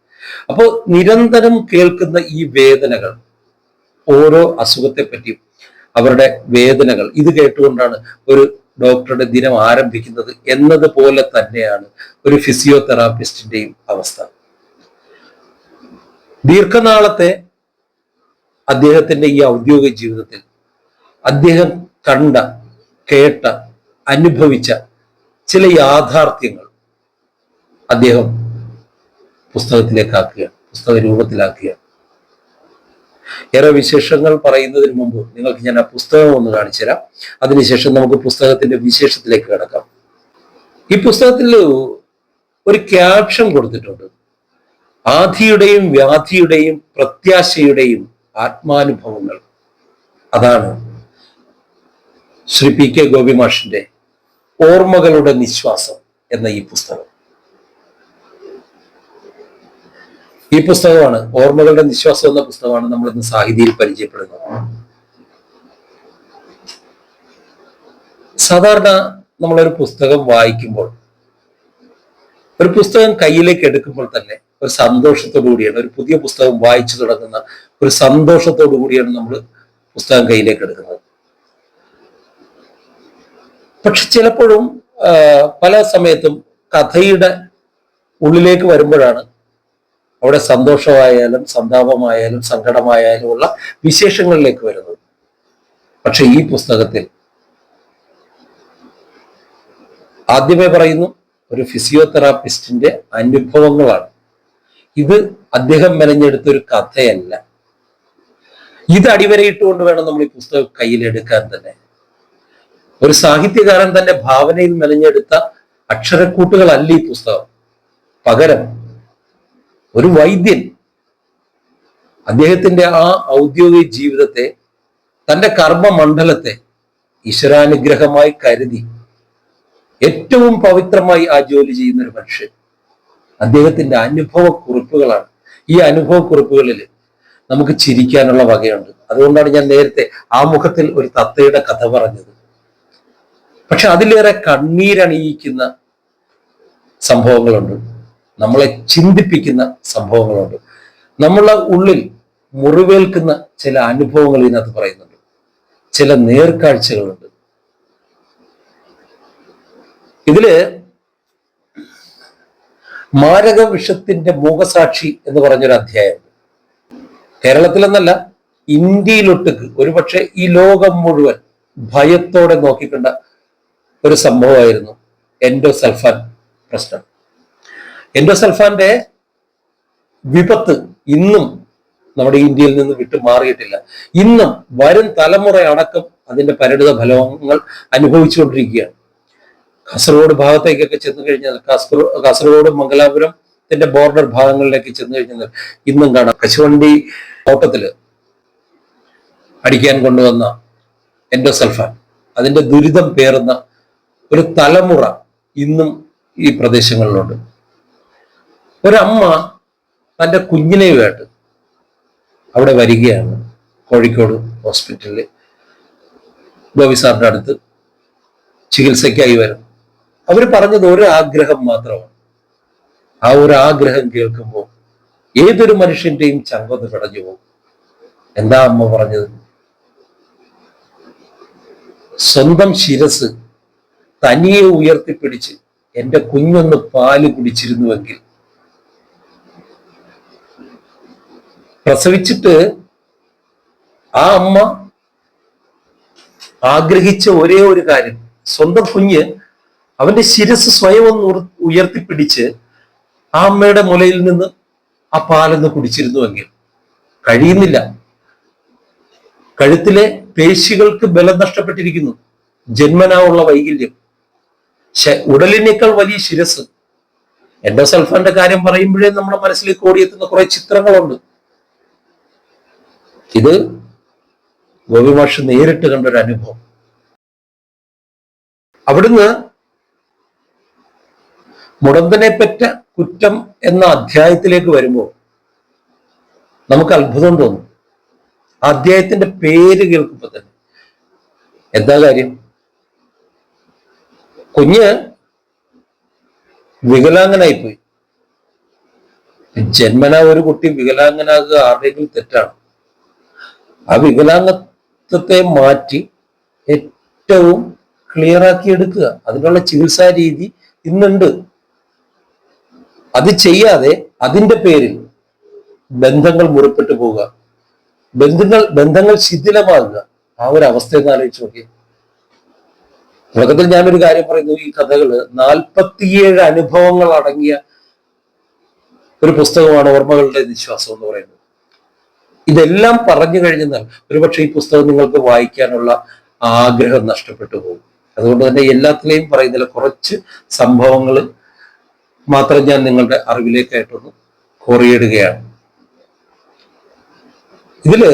[SPEAKER 1] അപ്പോൾ നിരന്തരം കേൾക്കുന്ന ഈ വേദനകൾ, ഓരോ അസുഖത്തെ പറ്റിയും അവരുടെ വേദനകൾ, ഇത് കേട്ടുകൊണ്ടാണ് ഒരു ഡോക്ടറുടെ ദിനം ആരംഭിക്കുന്നത് എന്നതുപോലെ തന്നെയാണ് ഒരു ഫിസിയോതെറാപ്പിസ്റ്റിന്റെയും അവസ്ഥ. ദീർഘനാളത്തെ അദ്ദേഹത്തിന്റെ ഈ ഔദ്യോഗിക ജീവിതത്തിൽ അദ്ദേഹം കണ്ട, കേട്ട, അനുഭവിച്ച ചില യാഥാർത്ഥ്യങ്ങൾ അദ്ദേഹം പുസ്തകത്തിലേക്കാക്കുകയാണ്, പുസ്തക രൂപത്തിലാക്കുകയാണ്. ഏറെ വിശേഷങ്ങൾ പറയുന്നതിന് മുമ്പ് നിങ്ങൾക്ക് ഞാൻ ആ പുസ്തകം ഒന്ന് കാണിച്ചു തരാം. അതിനുശേഷം നമുക്ക് പുസ്തകത്തിന്റെ വിശേഷത്തിലേക്ക് കിടക്കാം. ഈ പുസ്തകത്തിൽ ഒരു ക്യാപ്ഷൻ കൊടുത്തിട്ടുണ്ട്: ആധിയുടെയും വ്യാധിയുടെയും പ്രത്യാശയുടെയും ആത്മാനുഭവങ്ങൾ. അതാണ് ശ്രീ പി കെ ഗോപി മാഷിന്റെ ഓർമ്മകളുടെ നിശ്വാസം എന്ന ഈ പുസ്തകം. ഈ പുസ്തകമാണ്, ഓർമ്മകളുടെ നിശ്വാസം എന്ന പുസ്തകമാണ് നമ്മൾ ഇന്ന് സാഹിതിയിൽ പരിചയപ്പെടുന്നത്. സാധാരണ നമ്മളൊരു പുസ്തകം വായിക്കുമ്പോൾ, ഒരു പുസ്തകം കയ്യിലേക്ക് എടുക്കുമ്പോൾ തന്നെ ഒരു സന്തോഷത്തോടു കൂടിയാണ്, ഒരു പുതിയ പുസ്തകം വായിച്ചു തുടങ്ങുന്ന ഒരു സന്തോഷത്തോടു കൂടിയാണ് നമ്മൾ പുസ്തകം കയ്യിലേക്ക് എടുക്കുന്നത്. പക്ഷെ ചിലപ്പോഴും പല സമയത്തും കഥയുടെ ഉള്ളിലേക്ക് വരുമ്പോഴാണ് അവിടെ സന്തോഷമായാലും സന്താപമായാലും സങ്കടമായാലും ഉള്ള വിശേഷങ്ങളിലേക്ക് വരുന്നത്. പക്ഷെ ഈ പുസ്തകത്തിൽ ആദ്യമേ പറയുന്നു, ഒരു ഫിസിയോതെറാപ്പിസ്റ്റിന്റെ അനുഭവങ്ങളാണ്. ഇത് അദ്ദേഹം മെനഞ്ഞെടുത്തൊരു കഥയല്ല. ഇത് അടിവരയിട്ടുകൊണ്ട് വേണം നമ്മൾ ഈ പുസ്തകം കയ്യിലെടുക്കാൻ തന്നെ. ഒരു സാഹിത്യകാരൻ തന്റെ ഭാവനയിൽ മെനഞ്ഞെടുത്ത അക്ഷരക്കൂട്ടുകളല്ല ഈ പുസ്തകം. പകരം ഒരു വൈദ്യൻ അദ്ദേഹത്തിന്റെ ആ ഔദ്യോഗിക ജീവിതത്തെ, തന്റെ കർമ്മമണ്ഡലത്തെ ഈശ്വരാനുഗ്രഹമായി കരുതി ഏറ്റവും പവിത്രമായി ആ ജോലി ചെയ്യുന്ന ഒരു മനുഷ്യൻ, അദ്ദേഹത്തിന്റെ അനുഭവ കുറിപ്പുകളാണ്. ഈ അനുഭവ കുറിപ്പുകളിൽ നമുക്ക് ചിരിക്കാനുള്ള വകയുണ്ട്. അതുകൊണ്ടാണ് ഞാൻ നേരത്തെ ആ മുഖത്തിൽ ഒരു തത്തയുടെ കഥ പറഞ്ഞത്. പക്ഷെ അതിലേറെ കണ്ണീരണിയിക്കുന്ന സംഭവങ്ങളുണ്ട്, നമ്മളെ ചിന്തിപ്പിക്കുന്ന സംഭവങ്ങളുണ്ട്, നമ്മളെ ഉള്ളിൽ മുറിവേൽക്കുന്ന ചില അനുഭവങ്ങൾ ഇതിനകത്ത് പറയുന്നുണ്ട്, ചില നേർക്കാഴ്ചകളുണ്ട്. ഇതില് മാരക വിഷത്തിന്റെ മൂകസാക്ഷി എന്ന് പറഞ്ഞൊരു അധ്യായമുണ്ട്. കേരളത്തിലെന്നല്ല, ഇന്ത്യയിലൊട്ടുക്ക്, ഒരുപക്ഷെ ഈ ലോകം മുഴുവൻ ഭയത്തോടെ നോക്കിക്കണ്ട ഒരു സംഭവമായിരുന്നു എൻഡോസൾഫാൻ പ്രശ്നം. എൻഡോസൾഫാന്റെ വിപത്ത് ഇന്നും നമ്മുടെ ഇന്ത്യയിൽ നിന്ന് വിട്ടു മാറിയിട്ടില്ല. ഇന്നും വരും തലമുറ അടക്കം അതിന്റെ പരിണിത ഫലങ്ങൾ അനുഭവിച്ചുകൊണ്ടിരിക്കുകയാണ്. കാസർഗോഡ് ഭാഗത്തേക്കൊക്കെ ചെന്ന് കഴിഞ്ഞാൽ, കാസർഗോഡ് മംഗലാപുരത്തിന്റെ ബോർഡർ ഭാഗങ്ങളിലേക്ക് ചെന്ന് കഴിഞ്ഞാൽ ഇന്നും കാണാം കശുവണ്ടി തോട്ടത്തില് അടിക്കാൻ കൊണ്ടുവന്ന എൻഡോസൾഫാൻ, അതിന്റെ ദുരിതം പേറുന്ന ഒരു തലമുറ ഇന്നും ഈ പ്രദേശങ്ങളിലുണ്ട്. ഒരമ്മ തൻ്റെ കുഞ്ഞിനെയുമായിട്ട് അവിടെ വരികയാണ്, കോഴിക്കോട് ഹോസ്പിറ്റലിൽ ഗോപി സാറിന്റെ അടുത്ത് ചികിത്സയ്ക്കായി വരും. അവർ പറഞ്ഞത് ഒരു ആഗ്രഹം മാത്രമാണ്: ആ ഒരു ആഗ്രഹം കേൾക്കുമ്പോൾ ഏതൊരു മനുഷ്യന്റെയും ചങ്കൊന്ന് പിടഞ്ഞു പോകും. എന്താ അമ്മ പറഞ്ഞത്? സ്വന്തം ശിരസ് തനിയെ ഉയർത്തിപ്പിടിച്ച് എന്റെ കുഞ്ഞൊന്ന് പാല് കുടിച്ചിരുന്നുവെങ്കിൽ. പ്രസവിച്ചിട്ട് ആ അമ്മ ആഗ്രഹിച്ച ഒരേ ഒരു കാര്യം, സ്വന്തം കുഞ്ഞ് അവന്റെ ശിരസ് സ്വയം ഒന്ന് ഉയർത്തിപ്പിടിച്ച് ആ അമ്മയുടെ മുലയിൽ നിന്ന് ആ പാലൊന്ന് കുടിച്ചിരുന്നുവെങ്കിൽ. കഴിയുന്നില്ല. കഴുത്തിലെ പേശികൾക്ക് ബലം നഷ്ടപ്പെട്ടിരിക്കുന്നു, ജന്മനാ ഉള്ള വൈകല്യം, ഉടലിനേക്കാൾ വലിയ ശിരസ്. എൻഡോസൾഫാന്റെ കാര്യം പറയുമ്പോഴേ നമ്മുടെ മനസ്സിലേക്ക് ഓടിയെത്തുന്ന കുറെ ചിത്രങ്ങളുണ്ട്. ഇത് ഗോപിമാഷ് നേരിട്ട് കണ്ടൊരു അനുഭവം. അവിടുന്ന് മുടന്തനെ പെറ്റ കുറ്റം എന്ന അധ്യായത്തിലേക്ക് വരുമ്പോൾ നമുക്ക് അത്ഭുതം തോന്നും. ആ അധ്യായത്തിന്റെ പേര് കേൾക്കുമ്പോൾ തന്നെ എന്താ കാര്യം? കുഞ്ഞ് വികലാംഗനായിപ്പോയി. ജന്മനാ ഒരു കുട്ടി വികലാംഗനാകുക ആരുടെയെങ്കിലും തെറ്റാണ്. ആ വികലാംഗത്വത്തെ മാറ്റി ഏറ്റവും ക്ലിയർ ആക്കി എടുക്കുക, അതിനുള്ള ചികിത്സാ രീതി ഇന്നുണ്ട്. അത് ചെയ്യാതെ അതിന്റെ പേരിൽ ബന്ധങ്ങൾ മുറിപ്പെട്ടു പോവുക, ബന്ധങ്ങൾ ശിഥിലമാകുക. ആ ഒരു അവസ്ഥ എന്ന് ആലോചിച്ച് നോക്കി. തുടക്കത്തിൽ ഞാനൊരു കാര്യം പറയുന്നു, ഈ കഥകള് 47 അനുഭവങ്ങൾ അടങ്ങിയ ഒരു പുസ്തകമാണ് ഓർമ്മകളുടെ നിശ്വാസം എന്ന് പറയുന്നത്. ഇതെല്ലാം പറഞ്ഞു കഴിഞ്ഞാൽ ഒരുപക്ഷെ ഈ പുസ്തകം നിങ്ങൾക്ക് വായിക്കാനുള്ള ആഗ്രഹം നഷ്ടപ്പെട്ടു പോകും. അതുകൊണ്ട് തന്നെ എല്ലാത്തിലെയും പറയുന്നില്ല, കുറച്ച് സംഭവങ്ങൾ മാത്രം ഞാൻ നിങ്ങളുടെ അറിവിലേക്കായിട്ടൊന്ന് കോറിയിടുകയാണ്. ഇതില്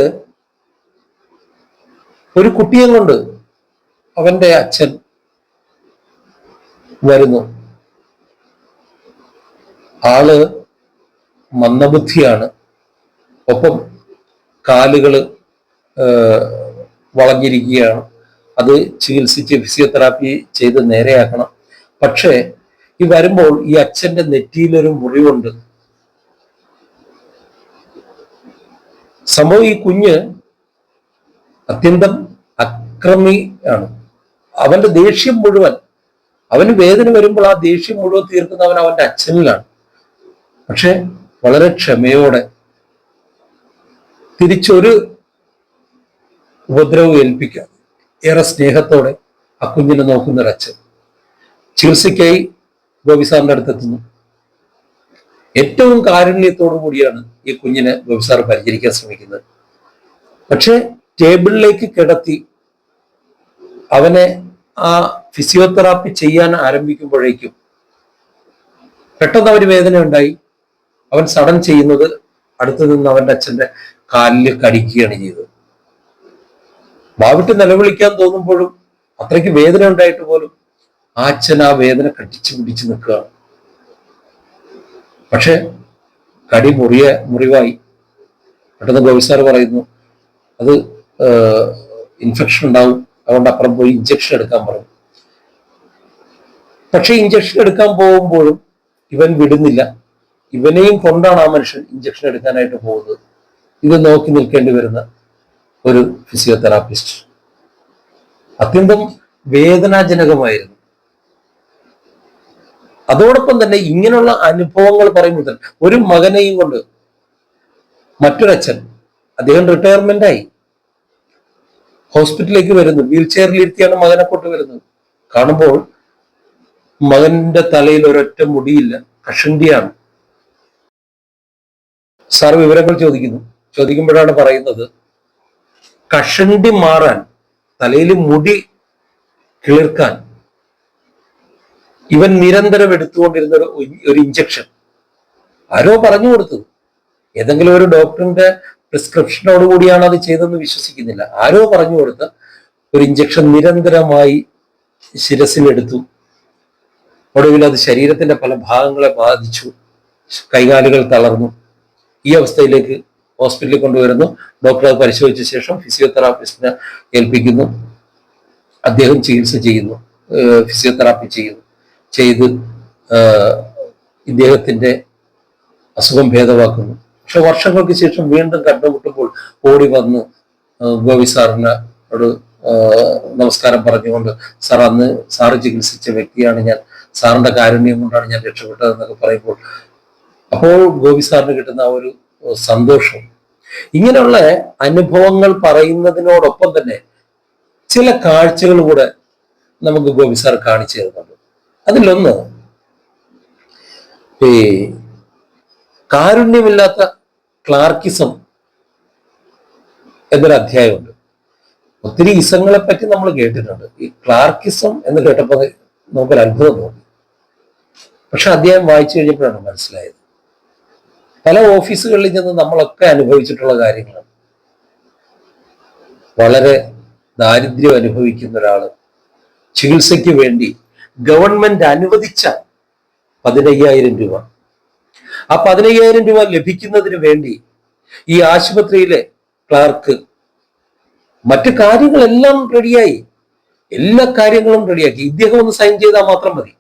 [SPEAKER 1] ഒരു കുട്ടിയെ കൊണ്ട് അവന്റെ അച്ഛൻ വരുന്നു. ആള് മന്ദബുദ്ധിയാണ്, ഒപ്പം കാലുകള് വളഞ്ഞിരിക്കുകയാണ്. അത് ചികിത്സിച്ച് ഫിസിയോതെറാപ്പി ചെയ്ത് നേരെയാക്കണം. പക്ഷേ ഈ വരുമ്പോൾ ഈ അച്ഛന്റെ നെറ്റിയിലൊരു മുറിവുണ്ട്. സംഭവം ഈ കുഞ്ഞ് അത്യന്തം അക്രമി ആണ്. അവന്റെ ദേഷ്യം മുഴുവൻ, അവന് വേദന വരുമ്പോൾ ആ ദേഷ്യം മുഴുവൻ തീർക്കുന്നവൻ അവന്റെ അച്ഛനിലാണ്. പക്ഷെ വളരെ ക്ഷമയോടെ തിരിച്ചൊരു ഉപദ്രവം ഏൽപ്പിക്കാം, ഏറെ സ്നേഹത്തോടെ ആ കുഞ്ഞിനെ നോക്കുന്ന ഒരു അച്ഛൻ. ചികിത്സയ്ക്കായി ഗോപി സാറിന്റെ അടുത്തെത്തുന്നു. ഏറ്റവും കാരുണ്യത്തോടു കൂടിയാണ് ഈ കുഞ്ഞിനെ ഗോപി സാർ പരിചരിക്കാൻ ശ്രമിക്കുന്നത്. പക്ഷെ ടേബിളിലേക്ക് കിടത്തി അവനെ ആ ഫിസിയോതെറാപ്പി ചെയ്യാൻ ആരംഭിക്കുമ്പോഴേക്കും പെട്ടെന്ന് അവന് വേദന ഉണ്ടായി. അവൻ സഡൻ ചെയ്യുന്നത് അടുത്തു നിന്ന് അവന്റെ അച്ഛന്റെ കാലിൽ കടിക്കുകയാണ് ചെയ്തത്. വാവിട്ട് നിലവിളിക്കാൻ തോന്നുമ്പോഴും അത്രയ്ക്ക് വേദന ഉണ്ടായിട്ട് പോലും ആ അച്ഛൻ ആ വേദന കടിച്ചു പിടിച്ച് നിൽക്കുകയാണ്. പക്ഷെ കടി മുറിവായി. പെട്ടെന്ന് ഗോപി സാർ പറയുന്നു, അത് ഇൻഫെക്ഷൻ ഉണ്ടാവും, അതുകൊണ്ട് അപ്പുറം പോയി ഇഞ്ചക്ഷൻ എടുക്കാൻ പറഞ്ഞു. പക്ഷെ ഇഞ്ചക്ഷൻ എടുക്കാൻ പോകുമ്പോഴും ഇവൻ വിടുന്നില്ല. ഇവനെയും കൊണ്ടാണ് ആ മനുഷ്യൻ ഇഞ്ചക്ഷൻ എടുക്കാനായിട്ട് പോകുന്നത്. ഇത് നോക്കി നിൽക്കേണ്ടി വരുന്ന ഒരു ഫിസിയോതെറാപ്പിസ്റ്റ്. അത്യന്തം വേദനാജനകമായിരുന്നു. അതോടൊപ്പം തന്നെ ഇങ്ങനെയുള്ള അനുഭവങ്ങൾ പറയുമ്പോൾ ഒരു മകനെയും കൊണ്ട് മറ്റൊരച്ഛൻ, അദ്ദേഹം റിട്ടയർമെന്റ് ആയി, ഹോസ്പിറ്റലിലേക്ക് വരുന്നു. വീൽ ചെയറിലിരുത്തിയാണ് മകനെ കൊണ്ടുവരുന്നത്. കാണുമ്പോൾ മകന്റെ തലയിൽ ഒരൊറ്റ മുടിയില്ല, കഷണ്ടിയാണ്. സാർ വിവരങ്ങൾ ചോദിക്കുമ്പോഴാണ് പറയുന്നത്, കഷണ്ടി മാറാൻ, തലയിൽ മുടി കിളിർക്കാൻ ഇവൻ നിരന്തരം എടുത്തുകൊണ്ടിരുന്ന ഒരു ഇഞ്ചക്ഷൻ ആരോ പറഞ്ഞു കൊടുത്തത്. ഏതെങ്കിലും ഒരു ഡോക്ടറിന്റെ പ്രിസ്ക്രിപ്ഷനോട് കൂടിയാണ് അത് ചെയ്തെന്ന് വിശ്വസിക്കുന്നില്ല. ആരോ പറഞ്ഞു കൊടുത്ത ഒരു ഇഞ്ചക്ഷൻ നിരന്തരമായി ശിരസിലെടുത്തു. ഒടുവിൽ അത് ശരീരത്തിന്റെ പല ഭാഗങ്ങളെ ബാധിച്ചു. കൈകാലുകൾ തളർന്നു. ഈ അവസ്ഥയിലേക്ക് ഹോസ്പിറ്റലിൽ കൊണ്ടുവരുന്നു. ഡോക്ടർ അത് പരിശോധിച്ച ശേഷം ഫിസിയോതെറാപ്പിസ്റ്റിനെ ഏൽപ്പിക്കുന്നു. അദ്ദേഹം ചികിത്സ ചെയ്യുന്നു, ഫിസിയോതെറാപ്പി ചെയ്ത് ഇദ്ദേഹത്തിന്റെ അസുഖം ഭേദമാക്കുന്നു. പക്ഷെ വർഷങ്ങൾക്ക് ശേഷം വീണ്ടും കണ്ടുമുട്ടുമ്പോൾ ഓടി വന്ന് ഗോപി സാറിനോട് നമസ്കാരം പറഞ്ഞുകൊണ്ട്, സാർ അന്ന് സാറ് ചികിത്സിച്ച വ്യക്തിയാണ് ഞാൻ, സാറിന്റെ കാരുണ്യം കൊണ്ടാണ് ഞാൻ രക്ഷപ്പെട്ടതെന്നൊക്കെ പറയുമ്പോൾ അപ്പോൾ ഗോപി സാറിന് കിട്ടുന്ന ആ ഒരു സന്തോഷം. ഇങ്ങനെയുള്ള അനുഭവങ്ങൾ പറയുന്നതിനോടൊപ്പം തന്നെ ചില കാഴ്ചകൾ കൂടെ നമുക്ക് ഗോപി സാർ കാണിച്ചു തരുന്നുണ്ട്. അതിലൊന്ന്, ഈ കാരുണ്യമില്ലാത്ത ക്ലാർക്കിസം എന്നൊരു അധ്യായമുണ്ട്. ഒത്തിരി ഇസങ്ങളെ പറ്റി നമ്മൾ കേട്ടിട്ടുണ്ട്. ഈ ക്ലാർക്കിസം എന്ന് കേട്ടപ്പോൾ നമുക്കൊരു അത്ഭുതം തോന്നി. പക്ഷെ അധ്യായം വായിച്ചു കഴിഞ്ഞപ്പോഴാണ് മനസ്സിലായത്. പല ഓഫീസുകളിൽ ചെന്ന് നമ്മളൊക്കെ അനുഭവിച്ചിട്ടുള്ള കാര്യങ്ങളാണ്. വളരെ ദാരിദ്ര്യം അനുഭവിക്കുന്ന ഒരാള് ചികിത്സയ്ക്ക് വേണ്ടി ഗവൺമെന്റ് അനുവദിച്ച 15,000 രൂപ, ആ 15,000 രൂപ ലഭിക്കുന്നതിന് വേണ്ടി ഈ ആശുപത്രിയിലെ ക്ലാർക്ക് മറ്റു കാര്യങ്ങളെല്ലാം റെഡിയായി, എല്ലാ കാര്യങ്ങളും റെഡിയാക്കി. ഇദ്ദേഹം ഒന്ന് സൈൻ ചെയ്താൽ മാത്രം മതി,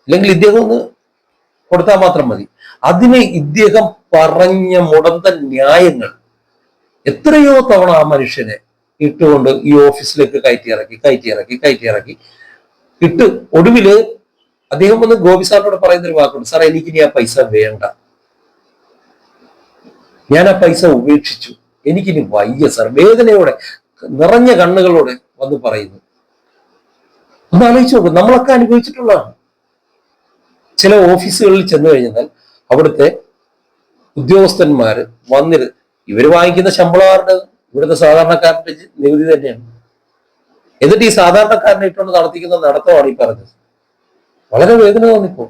[SPEAKER 1] അല്ലെങ്കിൽ ഇദ്ദേഹം ഒന്ന് കൊടുത്താൽ മാത്രം മതി. അതിന് ഇദ്ദേഹം പറഞ്ഞ മുടന്ത ന്യായങ്ങൾ എത്രയോ തവണ ആ മനുഷ്യനെ ഇട്ടുകൊണ്ട് ഈ ഓഫീസിലേക്ക് കയറ്റി ഇറക്കി ഇട്ട് ഒടുവില് അദ്ദേഹം വന്ന് ഗോപി സാറിനോട് പറയുന്ന ഒരു വാക്കുണ്ട്, സാർ എനിക്കിനി ആ പൈസ വേണ്ട, ഞാൻ ആ പൈസ ഉപേക്ഷിച്ചു, എനിക്കിനി വയ്യ സാർ, വേദനയോടെ നിറഞ്ഞ കണ്ണുകളോടെ വന്ന് പറയുന്നു. ഒന്ന് ആലോചിച്ച് നോക്കും, നമ്മളൊക്കെ അനുഭവിച്ചിട്ടുള്ളതാണ്. ചില ഓഫീസുകളിൽ ചെന്ന് കഴിഞ്ഞാൽ അവിടുത്തെ ഉദ്യോഗസ്ഥന്മാര് വന്നിട്ട് ഇവര് വാങ്ങിക്കുന്ന ശമ്പളമാരുടെ ഇവിടുത്തെ സാധാരണക്കാരന്റെ നികുതി തന്നെയാണ്. എന്നിട്ട് ഈ സാധാരണക്കാരനെ ഇട്ടുകൊണ്ട് നടത്തിക്കുന്ന നടത്തമാണ് ഈ പറഞ്ഞത്. വളരെ വേദന തോന്നിപ്പോ.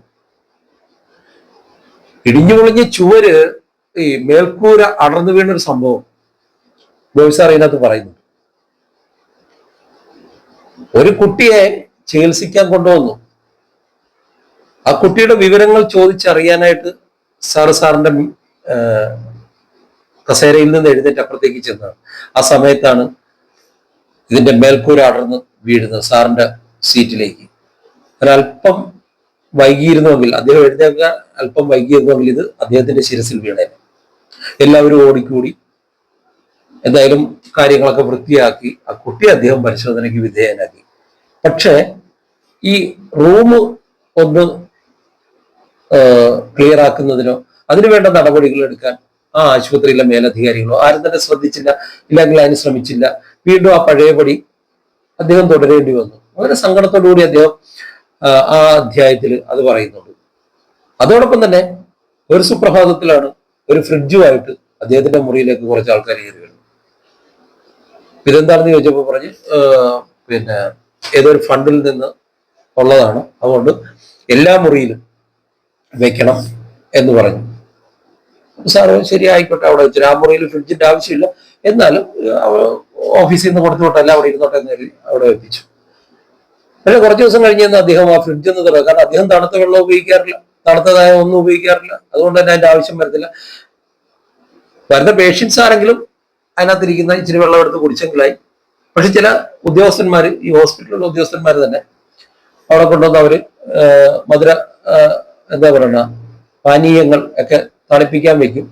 [SPEAKER 1] ഇടിഞ്ഞു പൊളിഞ്ഞ ചുവര്, ഈ മേൽക്കൂര അടർന്നു വീണൊരു സംഭവം ഗോപി സാർ ഇതിനകത്ത് പറയുന്നു. ഒരു കുട്ടിയെ ചികിത്സിക്കാൻ കൊണ്ടുവന്നു. ആ കുട്ടിയുടെ വിവരങ്ങൾ ചോദിച്ചറിയാനായിട്ട് സാറിന്റെ കസേരയിൽ നിന്ന് എഴുന്നേറ്റ് അപ്പുറത്തേക്ക് ചെന്നതാണ്. ആ സമയത്താണ് ഇതിന്റെ മേൽക്കൂര അടർന്ന് വീഴുന്നത് സാറിന്റെ സീറ്റിലേക്ക്. ഒരല്പം വൈകിയിരുന്നുവെങ്കിൽ, അദ്ദേഹം എഴുന്നേൽക്കാൻ അല്പം വൈകിയിരുന്നുവെങ്കിൽ ഇത് അദ്ദേഹത്തിന്റെ ശിരസിൽ വീണേനെ. എല്ലാവരും ഓടിക്കൂടി എന്തായാലും കാര്യങ്ങളൊക്കെ വൃത്തിയാക്കി ആ കുട്ടിയെ അദ്ദേഹം പരിശോധനയ്ക്ക് വിധേയനാക്കി. പക്ഷേ ഈ റൂം ഒന്ന് ക്ലിയർ ആക്കുന്നതിനോ അതിനുവേണ്ട നടപടികൾ എടുക്കാൻ ആ ആശുപത്രിയിലെ മേലധികാരികളോ ആരും തന്നെ ശ്രദ്ധിച്ചില്ല, ഇല്ലെങ്കിൽ അതിന് ശ്രമിച്ചില്ല. വീണ്ടും ആ പഴയപടി അദ്ദേഹം തുടരേണ്ടി വന്നു. വളരെ സങ്കടത്തോടുകൂടി അദ്ദേഹം ആ അധ്യായത്തിൽ അത് പറയുന്നുണ്ട്. അതോടൊപ്പം തന്നെ ഒരു സുപ്രഭാതത്തിലാണ് ഒരു ഫ്രിഡ്ജുമായിട്ട് അദ്ദേഹത്തിന്റെ മുറിയിലേക്ക് കുറച്ച് ആൾക്കാർ കയറി വരുന്നു. ഇതെന്താണെന്ന് ചോദിച്ചപ്പോൾ പറഞ്ഞ് പിന്നെ ഏതൊരു ഫണ്ടിൽ നിന്ന് ഉള്ളതാണ്, അതുകൊണ്ട് എല്ലാ മുറിയിലും വെക്കണം എന്ന് പറഞ്ഞു. സാറ് ശരി ആയിക്കോട്ടെ, അവിടെ വെച്ചു. ആ മുറിയിൽ ഫ്രിഡ്ജിന്റെ ആവശ്യമില്ല, എന്നാലും ഓഫീസിൽ നിന്ന് കൊടുത്തു വിട്ടല്ല, അവിടെ ഇരുന്നോട്ടെ എന്ന് കരുതി അവിടെ എത്തിച്ചു. പക്ഷെ കുറച്ച് ദിവസം കഴിഞ്ഞ് അദ്ദേഹം ആ ഫ്രിഡ്ജ് ഒന്ന് തുറക്കുക. കാരണം അദ്ദേഹം തണുത്ത വെള്ളം ഉപയോഗിക്കാറില്ല, തണുത്തതായ ഒന്നും ഉപയോഗിക്കാറില്ല, അതുകൊണ്ട് തന്നെ അതിന്റെ ആവശ്യം വരത്തില്ല. വരുന്ന പേഷ്യൻസ് ആരെങ്കിലും അതിനകത്തിരിക്കുന്ന ഇച്ചിരി വെള്ളം എടുത്ത് കുടിച്ചെങ്കിലായി. പക്ഷെ ചില ഉദ്യോഗസ്ഥന്മാർ, ഈ ഹോസ്പിറ്റലിലുള്ള ഉദ്യോഗസ്ഥന്മാർ തന്നെ അവിടെ കൊണ്ടുവന്ന് അവര് മധുര എന്താ പറയുക പാനീയങ്ങൾ ഒക്കെ തണുപ്പിക്കാൻ വെക്കും.